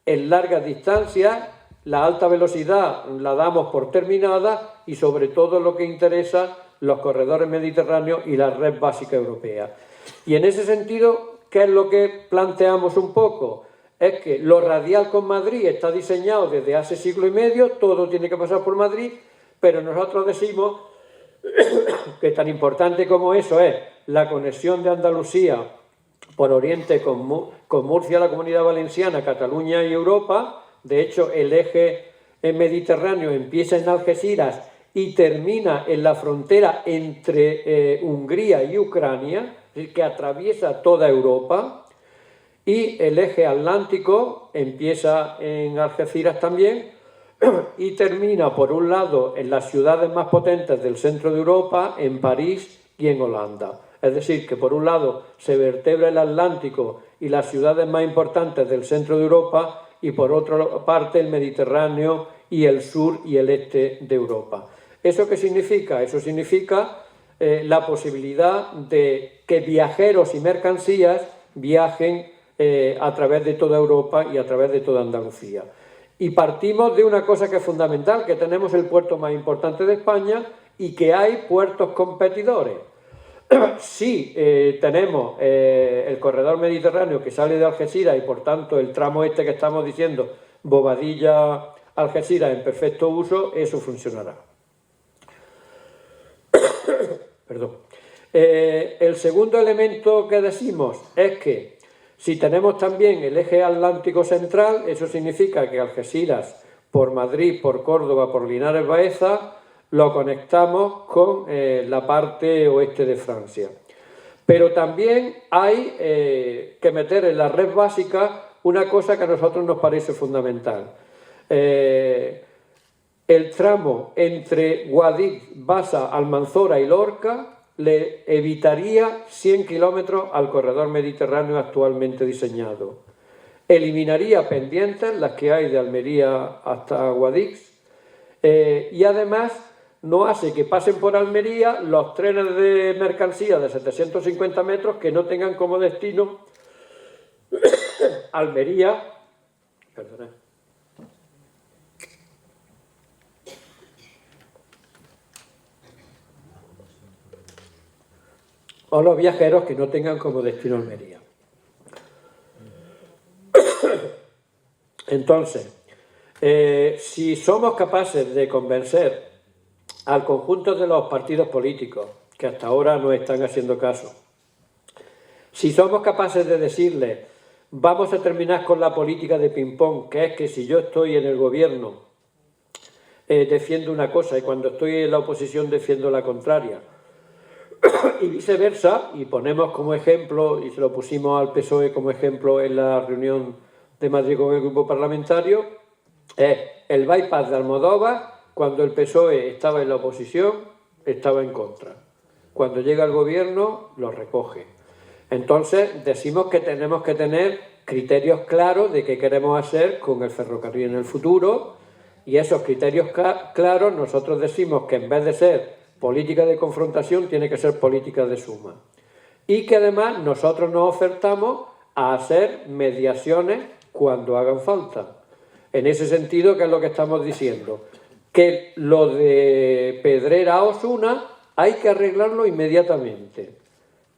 en largas distancias. La alta velocidad la damos por terminada y sobre todo lo que interesa, los corredores mediterráneos y la red básica europea. Y en ese sentido, ¿qué es lo que planteamos un poco? Es que lo radial con Madrid está diseñado desde hace siglo y medio, todo tiene que pasar por Madrid, pero nosotros decimos que tan importante como eso es la conexión de Andalucía por Oriente con Murcia, la Comunidad Valenciana, Cataluña y Europa. De hecho, el eje mediterráneo empieza en Algeciras y termina en la frontera entre Hungría y Ucrania, que atraviesa toda Europa, y el eje atlántico empieza en Algeciras también y termina, por un lado, en las ciudades más potentes del centro de Europa, en París y en Holanda. Es decir, que por un lado se vertebra el Atlántico y las ciudades más importantes del centro de Europa, y por otra parte el Mediterráneo y el sur y el este de Europa. ¿Eso qué significa? Eso significa la posibilidad de que viajeros y mercancías viajen a través de toda Europa y a través de toda Andalucía. Y partimos de una cosa que es fundamental, que tenemos el puerto más importante de España y que hay puertos competidores. Sí, tenemos el corredor mediterráneo que sale de Algeciras y por tanto el tramo este que estamos diciendo, Bobadilla-Algeciras en perfecto uso, eso funcionará. Perdón. El segundo elemento que decimos es que si tenemos también el eje atlántico central, eso significa que Algeciras, por Madrid, por Córdoba, por Linares Baeza, lo conectamos con la parte oeste de Francia. Pero también hay que meter en la red básica una cosa que a nosotros nos parece fundamental. El tramo entre Guadix, Baza, Almanzora y Lorca le evitaría 100 kilómetros al corredor mediterráneo actualmente diseñado. Eliminaría pendientes, las que hay de Almería hasta Guadix, y además no hace que pasen por Almería los trenes de mercancía de 750 metros que no tengan como destino Almería, perdona, o los viajeros que no tengan como destino Almería. Entonces, si somos capaces de convencer al conjunto de los partidos políticos, que hasta ahora no están haciendo caso, si somos capaces de decirles, vamos a terminar con la política de ping-pong, que es que si yo estoy en el gobierno defiendo una cosa y cuando estoy en la oposición defiendo la contraria, y viceversa, y ponemos como ejemplo, y se lo pusimos al PSOE como ejemplo en la reunión de Madrid con el grupo parlamentario, es el bypass de Almodóvar. Cuando el PSOE estaba en la oposición, estaba en contra. Cuando llega al gobierno, lo recoge. Entonces, decimos que tenemos que tener criterios claros de qué queremos hacer con el ferrocarril en el futuro, y esos criterios claros nosotros decimos que en vez de ser política de confrontación, tiene que ser política de suma. Y que además nosotros nos ofertamos a hacer mediaciones cuando hagan falta. En ese sentido, ¿qué es lo que estamos diciendo? Que lo de Pedrera a Osuna hay que arreglarlo inmediatamente.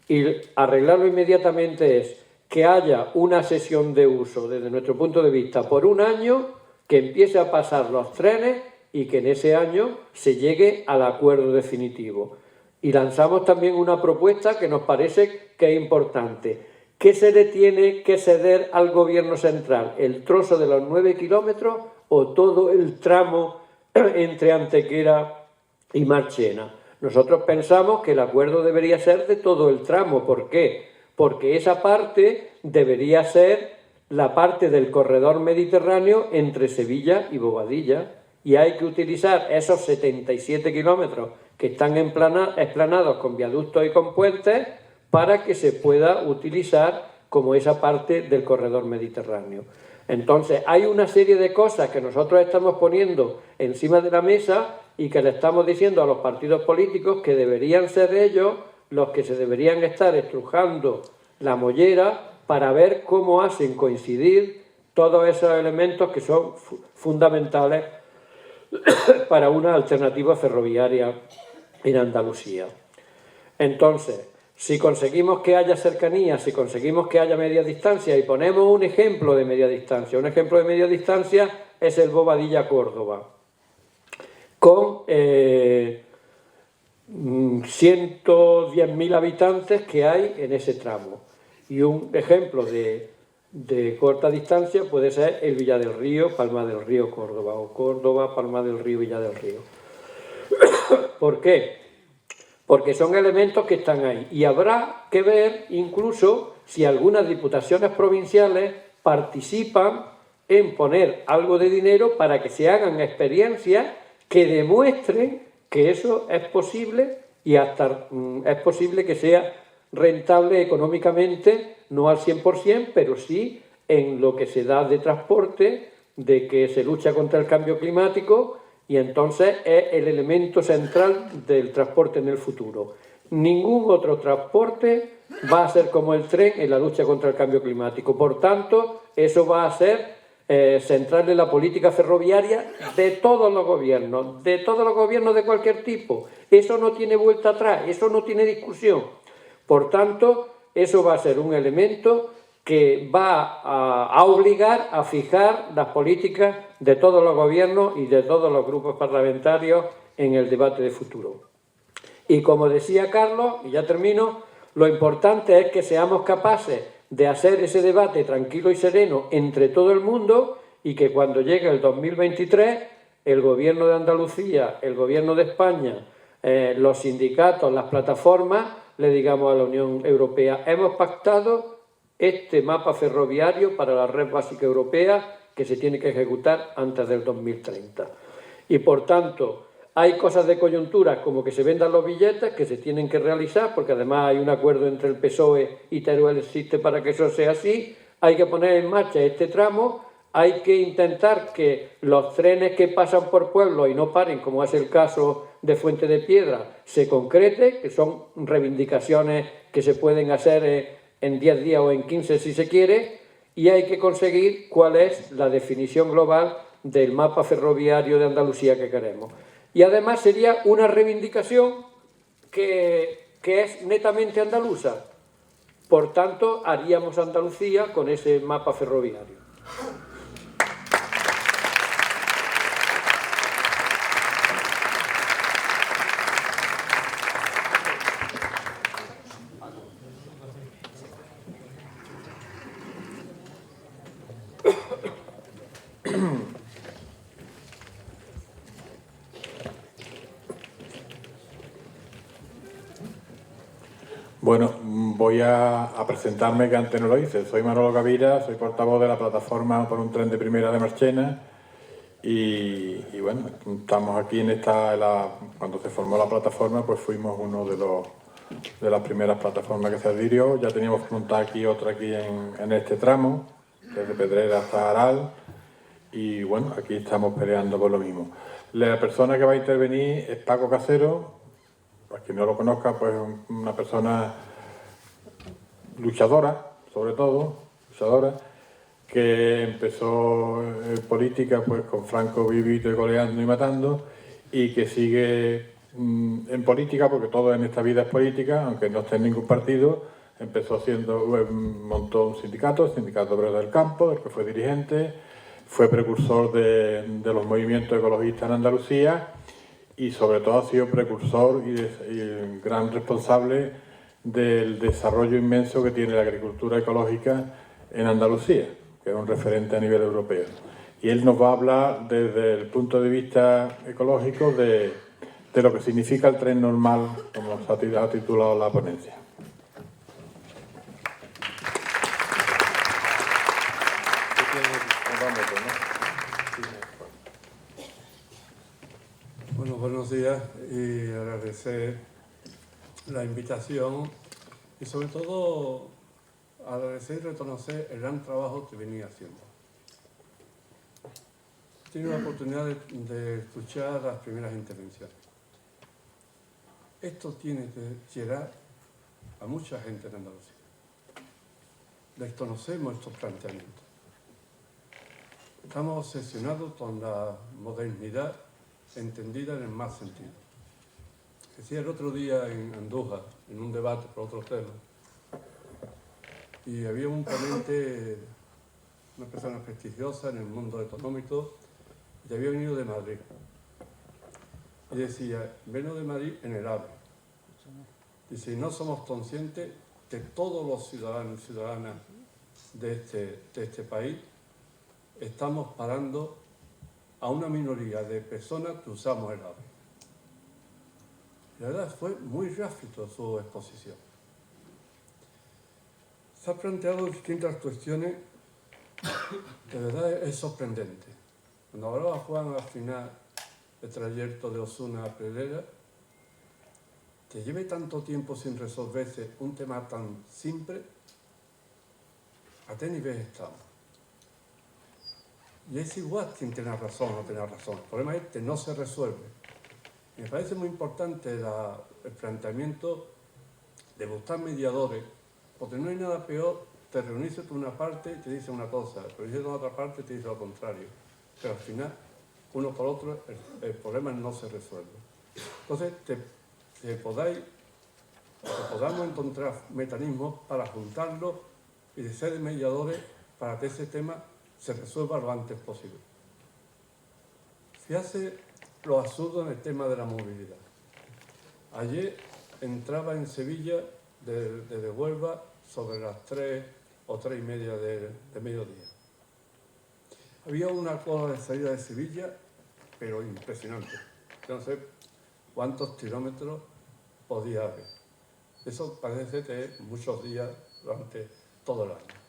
Y arreglarlo inmediatamente es que haya una sesión de uso, desde nuestro punto de vista, por un año, que empiece a pasar los trenes y que en ese año se llegue al acuerdo definitivo. Y lanzamos también una propuesta que nos parece que es importante. ¿Qué se le tiene que ceder al gobierno central? ¿El trozo de los 9 kilómetros o todo el tramo entre Antequera y Marchena? Nosotros pensamos que el acuerdo debería ser de todo el tramo. ¿Por qué? Porque esa parte debería ser la parte del corredor mediterráneo entre Sevilla y Bobadilla, y hay que utilizar esos 77 kilómetros que están explanados con viaductos y con puentes para que se pueda utilizar como esa parte del corredor mediterráneo. Entonces, hay una serie de cosas que nosotros estamos poniendo encima de la mesa y que le estamos diciendo a los partidos políticos que deberían ser ellos los que se deberían estar estrujando la mollera para ver cómo hacen coincidir todos esos elementos que son fundamentales para una alternativa ferroviaria en Andalucía. Entonces, si conseguimos que haya cercanía, si conseguimos que haya media distancia, y ponemos un ejemplo de media distancia, es el Bobadilla-Córdoba, con 110.000 habitantes que hay en ese tramo. Y un ejemplo de corta distancia puede ser el Villa del Río, Palma del Río, Córdoba, o Córdoba, Palma del Río, Villa del Río. ¿Por qué? Porque son elementos que están ahí. Y habrá que ver incluso si algunas diputaciones provinciales participan en poner algo de dinero para que se hagan experiencias que demuestren que eso es posible y hasta es posible que sea rentable económicamente no al 100%, pero sí en lo que se da de transporte, de que se lucha contra el cambio climático, y entonces es el elemento central del transporte en el futuro. Ningún otro transporte va a ser como el tren en la lucha contra el cambio climático. Por tanto, eso va a ser central en la política ferroviaria de todos los gobiernos de cualquier tipo. Eso no tiene vuelta atrás, eso no tiene discusión. Por tanto, eso va a ser un elemento que va a obligar a fijar las políticas de todos los gobiernos y de todos los grupos parlamentarios en el debate de futuro. Y como decía Carlos, y ya termino, lo importante es que seamos capaces de hacer ese debate tranquilo y sereno entre todo el mundo, y que cuando llegue el 2023 el Gobierno de Andalucía, el Gobierno de España, los sindicatos, las plataformas, le digamos a la Unión Europea: hemos pactado este mapa ferroviario para la red básica europea que se tiene que ejecutar antes del 2030. Y por tanto, hay cosas de coyuntura como que se vendan los billetes que se tienen que realizar, porque además hay un acuerdo entre el PSOE y Teruel existe para que eso sea así. Hay que poner en marcha este tramo, hay que intentar que los trenes que pasan por pueblos y no paren, como es el caso de Fuente de Piedra, se concrete, que son reivindicaciones que se pueden hacer en 10 días o en 15 si se quiere, y hay que conseguir cuál es la definición global del mapa ferroviario de Andalucía que queremos. Y además sería una reivindicación que es netamente andaluza. Por tanto, haríamos Andalucía con ese mapa ferroviario. Bueno, voy a presentarme, que antes no lo hice. Soy Manolo Gavira, soy portavoz de la plataforma por un tren de primera de Marchena y bueno, estamos aquí en cuando se formó la plataforma, pues fuimos uno de las primeras plataformas que se adhirió. Ya teníamos montada aquí otra aquí en este tramo, desde Pedrera hasta Aral, y bueno, aquí estamos peleando por lo mismo. La persona que va a intervenir es Paco Casero. Para quien no lo conozca, pues una persona luchadora, sobre todo, que empezó en política pues con Franco vivito y goleando y matando, y que sigue en política, porque todo en esta vida es política, aunque no esté en ningún partido. Montó un sindicato, el Sindicato Obrero del Campo, del que fue dirigente, fue precursor de los movimientos ecologistas en Andalucía, y sobre todo ha sido precursor y gran responsable del desarrollo inmenso que tiene la agricultura ecológica en Andalucía, que es un referente a nivel europeo. Y él nos va a hablar desde el punto de vista ecológico de lo que significa el tren normal, como se ha titulado la ponencia. Bueno, buenos días y agradecer la invitación y sobre todo agradecer y reconocer el gran trabajo que venía haciendo. He tenido la oportunidad de escuchar las primeras intervenciones. Esto tiene que llegar a mucha gente en Andalucía. Desconocemos estos planteamientos. Estamos obsesionados con la modernidad entendida en el más sentido. Decía el otro día en Andújar, en un debate por otro tema, y había un ponente, una persona prestigiosa en el mundo económico, que había venido de Madrid. Y decía, vengo de Madrid en el AVE. Dice, no somos conscientes que todos los ciudadanos y ciudadanas de este país estamos parando a una minoría de personas que usamos el AVE. La verdad fue muy gráfico su exposición. Se han planteado distintas cuestiones que de verdad es sorprendente. Cuando hablaba Juan al final del trayecto de Osuna a Pedrera, que lleve tanto tiempo sin resolverse un tema tan simple, ¿A qué nivel estamos? Y es igual quien tenga razón o no tenga razón. El problema es que no se resuelve. Y me parece muy importante el planteamiento de buscar mediadores, porque no hay nada peor que reunirse con una parte y te dice una cosa, reunirse con otra parte y te dice lo contrario. Pero al final, uno por otro, el problema no se resuelve. Entonces, que podamos encontrar mecanismos para juntarlos y de ser mediadores para que ese tema se resuelva lo antes posible. Fíjate lo absurdo en el tema de la movilidad. Ayer entraba en Sevilla desde Huelva sobre las 3 o 3 y media de mediodía. Había una cola de salida de Sevilla, pero impresionante. No sé cuántos kilómetros podía haber. Eso parece que es muchos días durante todo el año.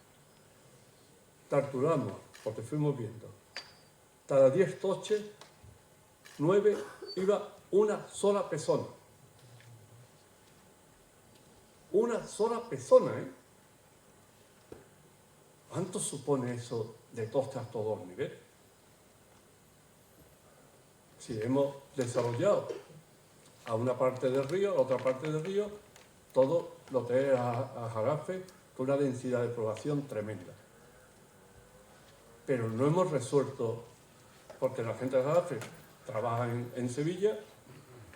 Calculamos, porque fuimos viendo, cada 10 coches, 9 iba una sola persona. Una sola persona, ¿eh? ¿Cuánto supone eso de coste a todos niveles? Si hemos desarrollado a una parte del río, a otra parte del río, todo lo que es a Jarafe, con una densidad de población tremenda. Pero no hemos resuelto, porque la gente de Jarafe trabaja en Sevilla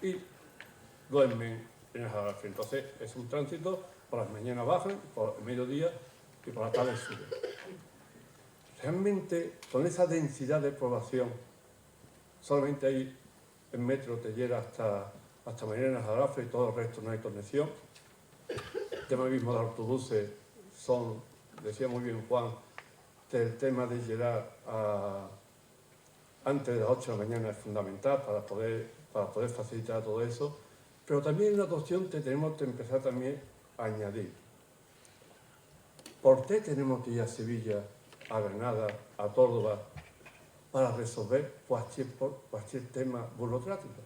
y duermen en el Jarafe. Entonces es un tránsito, por las mañanas bajan, por el mediodía y por la tarde suben. Realmente, con esa densidad de población, solamente hay en metro te llega hasta Mairena, Jarafe y todo el resto no hay conexión. El tema mismo de autobuses son, decía muy bien Juan, el tema de llegar antes de las 8 de la mañana es fundamental para poder facilitar todo eso, pero también hay una cuestión que tenemos que empezar también a añadir. ¿Por qué tenemos que ir a Sevilla, a Granada, a Córdoba, para resolver cualquier tema burocrático?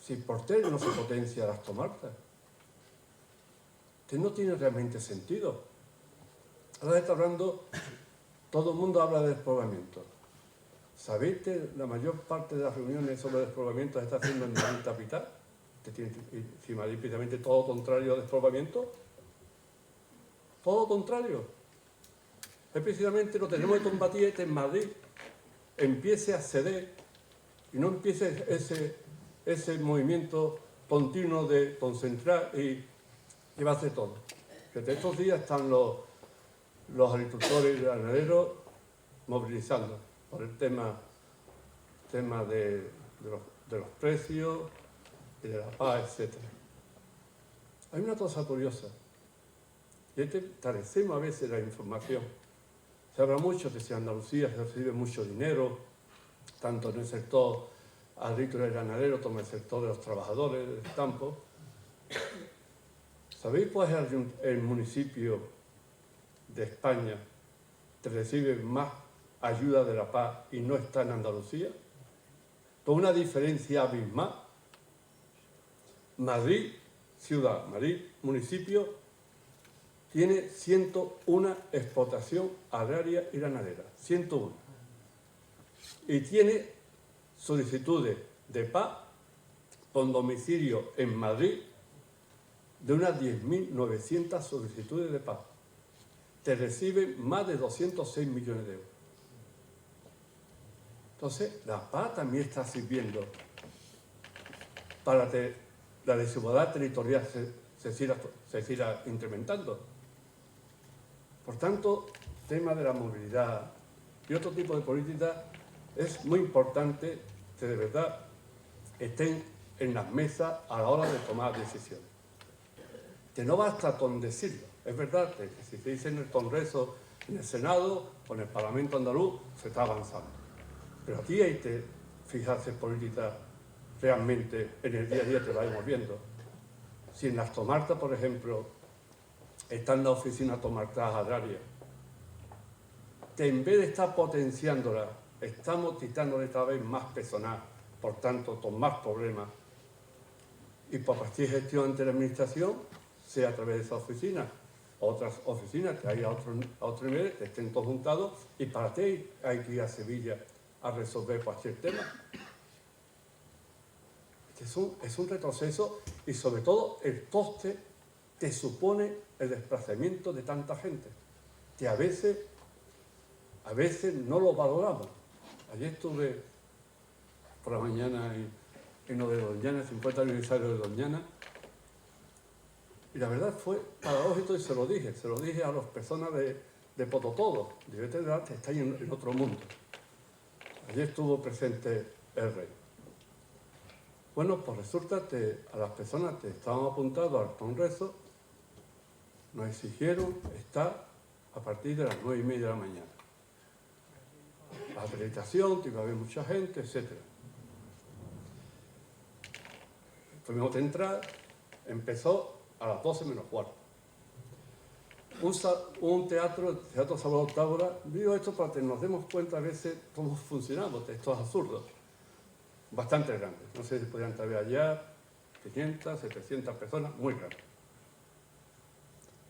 Si por qué no se potencia las comarcas, que no tiene realmente sentido. Ahora está hablando, todo el mundo habla de despoblamiento. ¿Sabéis que la mayor parte de las reuniones sobre despoblamiento se está haciendo en Madrid capital? Que tiene encima Madrid precisamente todo contrario al despoblamiento. Todo contrario. Es precisamente lo que tenemos que combatir, que en Madrid empiece a ceder y no empiece ese movimiento continuo de concentrar y llevarse todo. Que de estos días están los agricultores y ganaderos movilizando por el tema de los precios y de la paz, etc. Hay una cosa curiosa, y es que carecemos a veces de la información. Se habla mucho de si Andalucía se recibe mucho dinero, tanto en el sector agrícola y ganadero como en el sector de los trabajadores del campo. ¿Sabéis cuál es el municipio de España que recibe más ayuda de la paz y no está en Andalucía? Con una diferencia abismal. Madrid, ciudad, Madrid, municipio, tiene 101 explotación agraria y ganadera. 101. Y tiene solicitudes de paz con domicilio en Madrid de unas 10.900 solicitudes de paz. Te reciben más de 206 millones de euros. Entonces, la paz también está sirviendo para que la desigualdad territorial se siga incrementando. Por tanto, el tema de la movilidad y otro tipo de políticas es muy importante que de verdad estén en las mesas a la hora de tomar decisiones. Que no basta con decirlo. Es verdad que si se dice en el Congreso, en el Senado o en el Parlamento andaluz, se está avanzando. Pero aquí hay que fijarse en políticas realmente en el día a día que vayamos viendo. Si en las comarcas, por ejemplo, están las oficinas comarcales agrarias, que en vez de estar potenciándolas, estamos quitándole cada vez más personal, por tanto, con más problemas, y por cualquier gestión ante la administración, sea a través de esa oficina, otras oficinas, que hay a otro nivel, que estén todos juntados, y para qué hay que ir a Sevilla a resolver cualquier tema. Es un retroceso y sobre todo el coste que supone el desplazamiento de tanta gente, que a veces no lo valoramos. Ayer estuve por la mañana en lo de Doñana, 50 aniversario de Doñana, y la verdad fue paradójico y se lo dije a las personas de Pototodo, de verdad que está en otro mundo. Ayer estuvo presente el rey. Bueno, pues resulta que a las personas que estaban apuntadas al congreso nos exigieron estar a partir de las 9:30 de la mañana. La acreditación, que iba a haber mucha gente, etc. Tuvimos que entrar, empezó a las 12 menos cuarto. Un teatro, el Teatro Salvador Tábora, digo esto para que nos demos cuenta a veces cómo funcionamos, de estos absurdos. Bastante grandes, no sé si podían caber allá 500, 700 personas, muy grandes.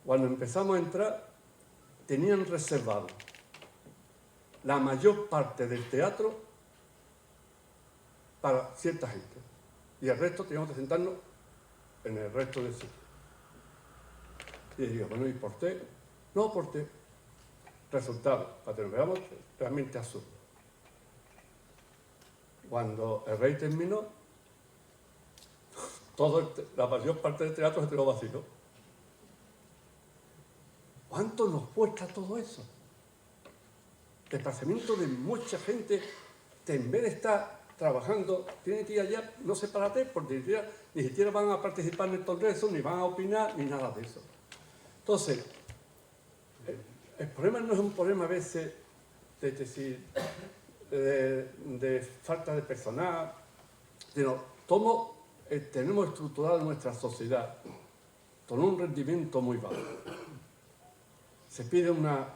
Cuando empezamos a entrar, tenían reservado la mayor parte del teatro para cierta gente. Y el resto teníamos que sentarnos en el resto del sitio. Y digo, bueno, ¿y por qué? No, porque resultado, para que nos veamos realmente absurdo. Cuando el rey terminó, la mayor parte del teatro se quedó vacío. ¿Cuánto nos cuesta todo eso? Desplazamiento de mucha gente que en vez de estar trabajando, tiene que ir allá, no sé para qué, porque ni siquiera van a participar en el congreso, ni van a opinar, ni nada de eso. Entonces, el problema no es un problema a veces de falta de personal, sino cómo tenemos estructurada nuestra sociedad con un rendimiento muy bajo. Se pide una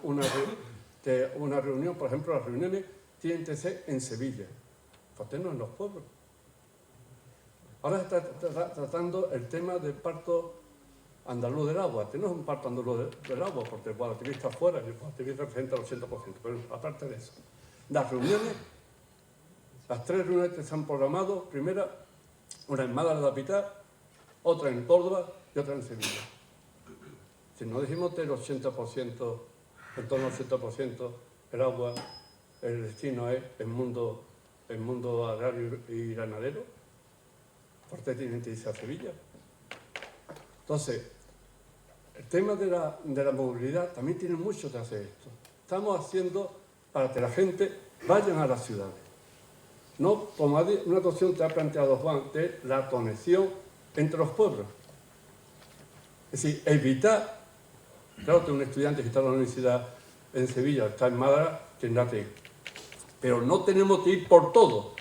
reunión, por ejemplo, las reuniones tienen que ser en Sevilla, porque no en los pueblos. Ahora se está tratando el tema del parto andaluz del agua, que no es un parto andaluz del agua, porque el Guadalquivir está fuera y el Guadalquivir representa el 80%, pero aparte de eso. Las reuniones, las 3 reuniones que se han programado, primera, una en Málaga de la Capital, otra en Córdoba y otra en Sevilla. Si no dijimos que el 80%, en torno al 80%, el agua, el destino es el mundo agrario y ganadero, ¿por qué tienen que irse a Sevilla? Entonces, el tema de la movilidad también tiene mucho que hacer esto. Estamos haciendo para que la gente vaya a las ciudades. No como una cuestión que ha planteado Juan, de la conexión entre los pueblos. Es decir, evitar, claro que un estudiante que está en la universidad en Sevilla, está en Málaga, tendrá que ir. Pero no tenemos que ir por todo.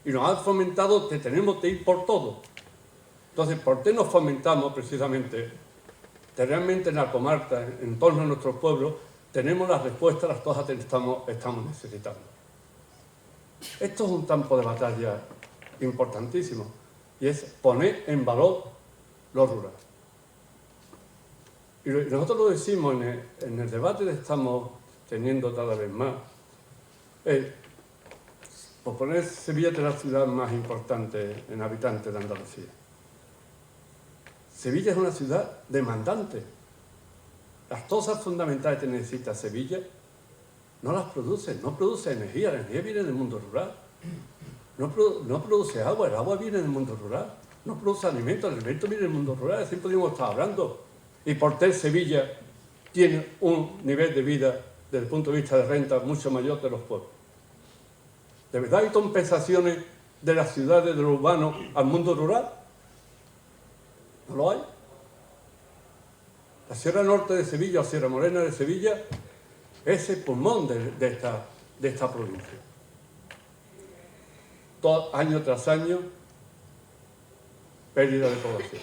Y nos han fomentado que tenemos que ir por todo. Entonces, ¿por qué nos fomentamos precisamente que realmente en la comarca, en torno a nuestros pueblos, tenemos las respuestas a las cosas que estamos necesitando? Esto es un campo de batalla importantísimo y es poner en valor lo rural. Y nosotros lo decimos en el debate que estamos teniendo cada vez más. Por poner Sevilla es la ciudad más importante en habitantes de Andalucía. Sevilla es una ciudad demandante. Las cosas fundamentales que necesita Sevilla no las produce, no produce energía, la energía viene del mundo rural. No produce agua, el agua viene del mundo rural. No produce alimentos, el alimento viene del mundo rural, así podríamos estar hablando. Y por qué Sevilla tiene un nivel de vida, desde el punto de vista de renta, mucho mayor que los pueblos. ¿De verdad hay compensaciones de las ciudades, de lo urbano, al mundo rural? ¿No lo hay? La Sierra Norte de Sevilla o Sierra Morena de Sevilla es el pulmón de esta provincia. Año tras año, pérdida de población.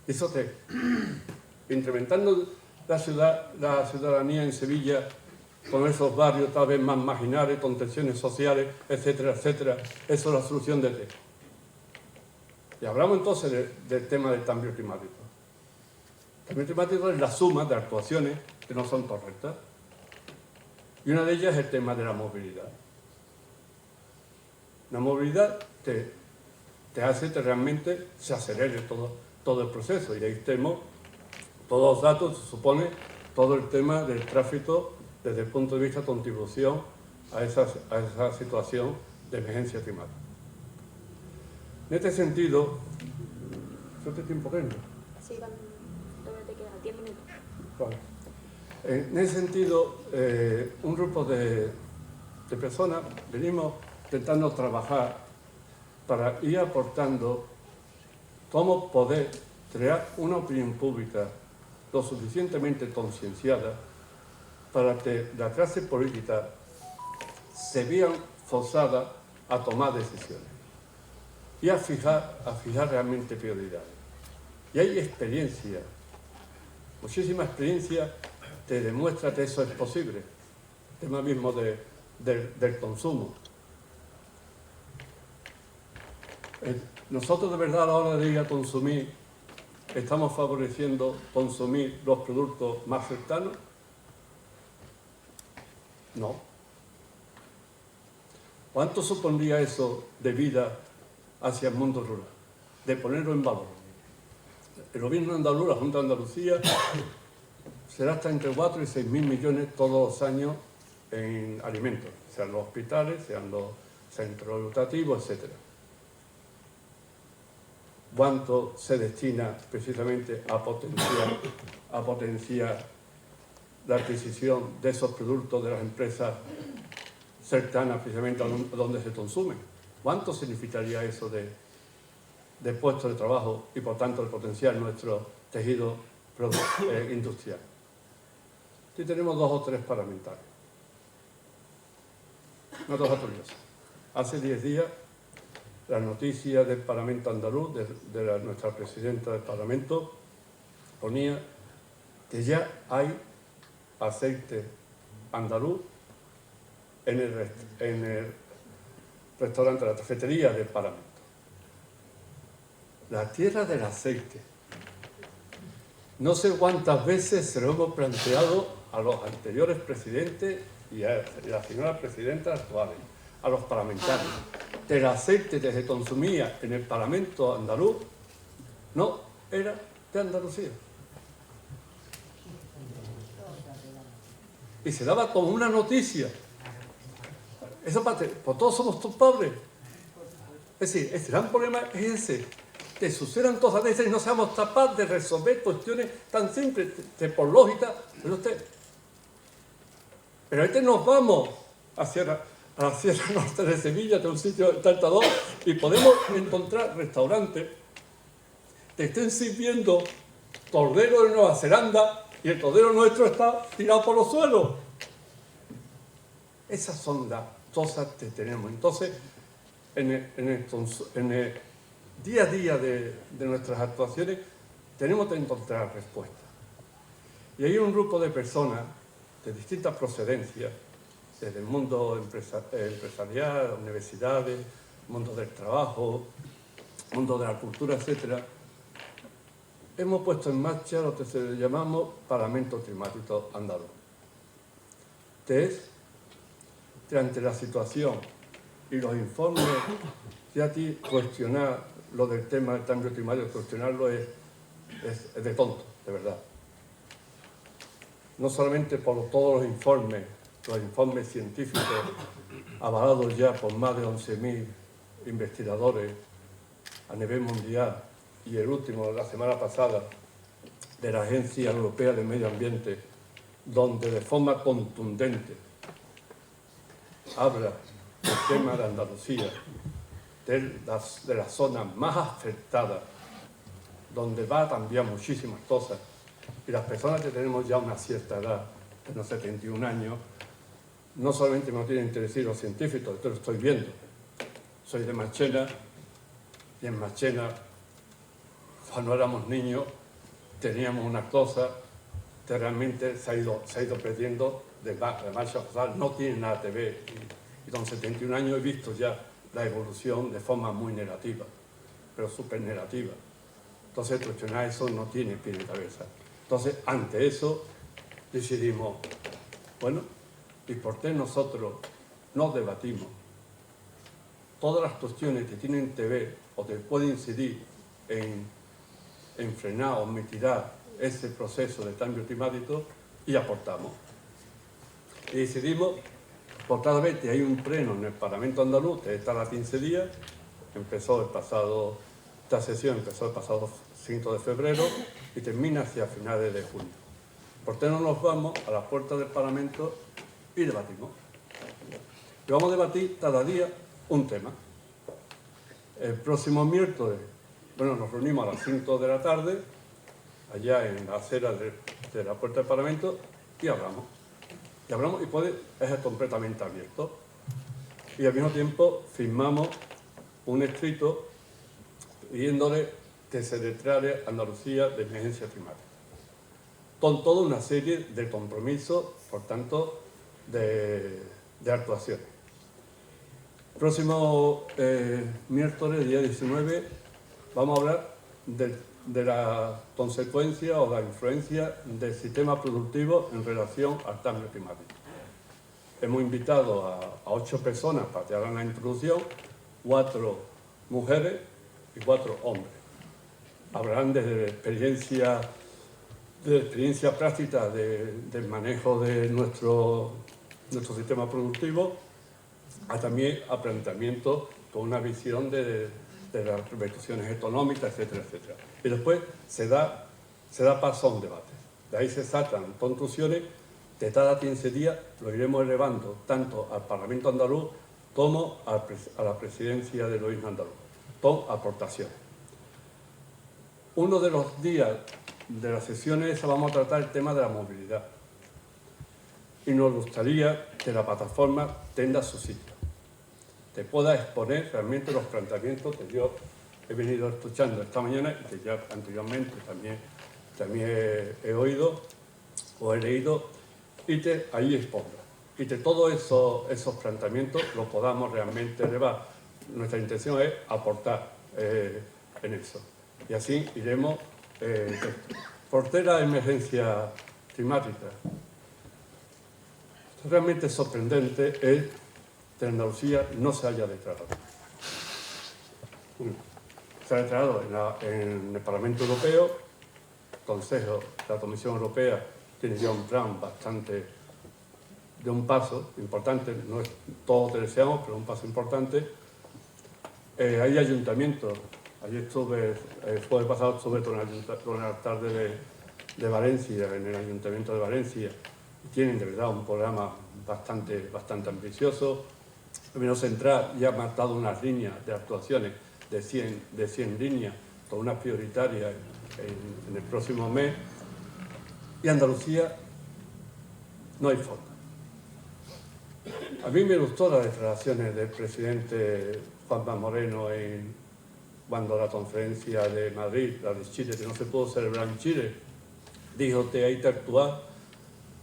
Eso que, incrementando la ciudadanía en Sevilla, con esos barrios tal vez más marginales, con tensiones sociales, etcétera, etcétera, eso es la solución de qué. Y hablamos entonces del tema del cambio climático. cambio climático es la suma de actuaciones que no son correctas. Y una de ellas es el tema de la movilidad. La movilidad te hace que realmente se acelere todo el proceso. Y ahí tenemos todos los datos, se supone, todo el tema del tráfico desde el punto de vista de contribución a esa situación de emergencia climática. En este sentido, ¿cuánto tiempo tengo? Sí, todavía te quedan 10 minutos. Vale. En ese sentido, un grupo de personas venimos intentando trabajar para ir aportando cómo poder crear una opinión pública lo suficientemente concienciada para que la clase política se vean forzada a tomar decisiones y a fijar realmente prioridades. Y hay experiencia, muchísima experiencia te demuestra que eso es posible. El tema mismo del consumo. Nosotros de verdad a la hora de ir a consumir estamos favoreciendo consumir los productos más cercanos. No. ¿Cuánto supondría eso de vida hacia el mundo rural? De ponerlo en valor. El gobierno andaluz, la Junta de Andalucía, se gasta entre 4 y 6 mil millones todos los años en alimentos, sean los hospitales, sean los centros educativos, etc. ¿Cuánto se destina precisamente a potenciar la adquisición de esos productos de las empresas cercanas precisamente a donde se consumen? ¿Cuánto significaría eso de puestos de trabajo y por tanto de potenciar nuestro tejido industrial? Aquí tenemos 2 o 3 parlamentarios. Una cosa curiosa. Hace 10 días la noticia del Parlamento andaluz, de nuestra presidenta del Parlamento, ponía que ya hay aceite andaluz en el restaurante, la cafetería del Parlamento. La tierra del aceite. No sé cuántas veces se lo hemos planteado a los anteriores presidentes y a la señora presidenta actual, a los parlamentarios. El aceite que se consumía en el Parlamento andaluz no era de Andalucía. Y se daba como una noticia. Esa parte, pues todos somos culpables. Es decir, el gran problema es ese, que sucedan cosas de esas y no seamos capaces de resolver cuestiones tan simples, que por lógica, pero ahorita nos vamos hacia a la Sierra Norte de Sevilla, que es un sitio encantador, y podemos encontrar restaurantes que estén sirviendo cordero de Nueva Zelanda y el cordero nuestro está tirado por los suelos. Esas son las cosas que tenemos. Entonces, en el día a día de nuestras actuaciones tenemos que encontrar respuestas. Y hay un grupo de personas de distintas procedencias, desde el mundo empresarial, universidades, mundo del trabajo, mundo de la cultura, etc., hemos puesto en marcha lo que llamamos Parlamento Climático Andaluz, que es que ante la situación y los informes, ya aquí cuestionar lo del tema del cambio climático, cuestionarlo es de tonto, de verdad. No solamente por todos los informes científicos avalados ya por más de 11.000 investigadores a nivel mundial, y el último, la semana pasada, de la Agencia Europea de Medio Ambiente, donde de forma contundente habla del tema de Andalucía, de las zonas más afectadas, donde va a cambiar muchísimas cosas, y las personas que tenemos ya una cierta edad, de unos 71 años, no solamente me tienen que decir los científicos, esto lo estoy viendo. Soy de Marchena, y en Marchena, cuando éramos niños, teníamos una cosa que realmente se ha ido perdiendo de marcha pasada, no tiene nada que ver. Y con 71 años he visto ya la evolución de forma muy negativa, pero súper negativa. Entonces, cuestionar eso no tiene pie de cabeza. Entonces, ante eso, decidimos, bueno, ¿y por qué nosotros no debatimos todas las cuestiones que tienen que ver o que pueden incidir en frenar o mitigar ese proceso de cambio climático y aportamos? Y decidimos, por cada vez que hay un pleno en el Parlamento andaluz, que está a 15 días, esta sesión empezó el pasado 5 de febrero y termina hacia finales de junio. ¿Por qué no nos vamos a las puertas del Parlamento y debatimos? Y vamos a debatir cada día un tema. El próximo miércoles, bueno, nos reunimos a las 5 de la tarde, allá en la acera de la puerta del Parlamento, y hablamos. Y hablamos, y es completamente abierto. Y al mismo tiempo firmamos un escrito pidiéndole que se declare Andalucía de emergencia climática. Con toda una serie de compromisos, por tanto, de actuaciones. Próximo miércoles, día 19, vamos a hablar de la consecuencia o la influencia del sistema productivo en relación al cambio climático. Hemos invitado a 8 personas para que hagan la introducción, 4 mujeres y 4 hombres. Hablarán desde experiencia práctica del manejo de nuestro sistema productivo, a también a planteamientos con una visión de las repercusiones económicas, etcétera, etcétera. Y después se da paso a un debate. De ahí se sacan conclusiones que cada 15 días lo iremos elevando tanto al Parlamento andaluz como a la presidencia del Gobierno andaluz, con aportaciones. Uno de los días de las sesiones vamos a tratar el tema de la movilidad. Y nos gustaría que la plataforma tenga su sitio, que pueda exponer realmente los planteamientos que yo he venido escuchando esta mañana y que ya anteriormente también he oído o he leído, y que ahí exponga. Y que todos esos planteamientos los podamos realmente elevar. Nuestra intención es aportar en eso. Y así iremos. ¿Por qué la emergencia climática? Realmente sorprendente es que Andalucía no se haya declarado. Se ha declarado en el Parlamento Europeo, el Consejo, la Comisión Europea tiene ya un plan bastante de un paso importante, no es todo lo que deseamos, pero un paso importante. Hay ayuntamientos. Ayer el jueves pasado estuve con el alcalde de Valencia, en el Ayuntamiento de Valencia, y tienen de verdad un programa bastante ambicioso. El Gobierno Central ya ha marcado unas líneas de actuaciones de 100 líneas, con una prioritaria en el próximo mes. Y Andalucía no hay forma. A mí me gustó las declaraciones del presidente Juanma Moreno cuando la conferencia de Madrid, la de Chile, que no se pudo celebrar en Chile, dijo que hay que actuar,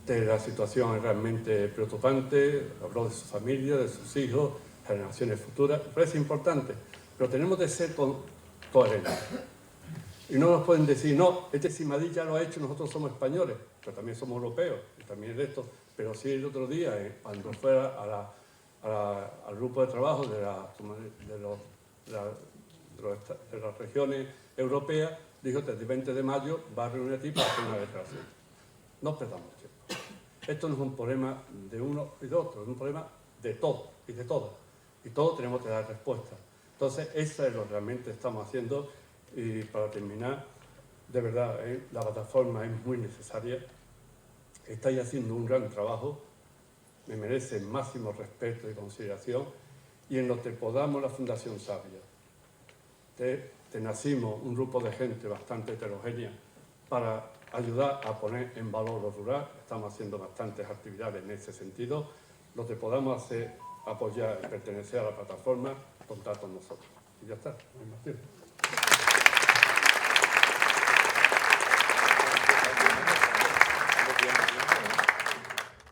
que la situación es realmente preocupante, habló de su familia, de sus hijos, generaciones futuras, me parece importante, pero tenemos que ser coherentes. Y no nos pueden decir, no, si Madrid ya lo ha hecho, nosotros somos españoles, pero también somos europeos, y también de esto. Pero sí, el otro día, cuando fue al grupo de trabajo de las regiones europeas, dijo que el 20 de mayo va a reunir aquí para hacer una declaración. No perdamos tiempo. Esto no es un problema de uno y de otro, es un problema de todos y de todas. Y todos tenemos que dar respuesta. Entonces, eso es lo que realmente estamos haciendo. Y para terminar, de verdad, la plataforma es muy necesaria. Estáis haciendo un gran trabajo, me merece máximo respeto y consideración. Y en lo que podamos, la Fundación Sabia, te nacimos un grupo de gente bastante heterogénea para ayudar a poner en valor lo rural. Estamos haciendo bastantes actividades en ese sentido. Lo que podamos hacer, apoyar y pertenecer a la plataforma, contar con nosotros. Y ya está, no hay más tiempo.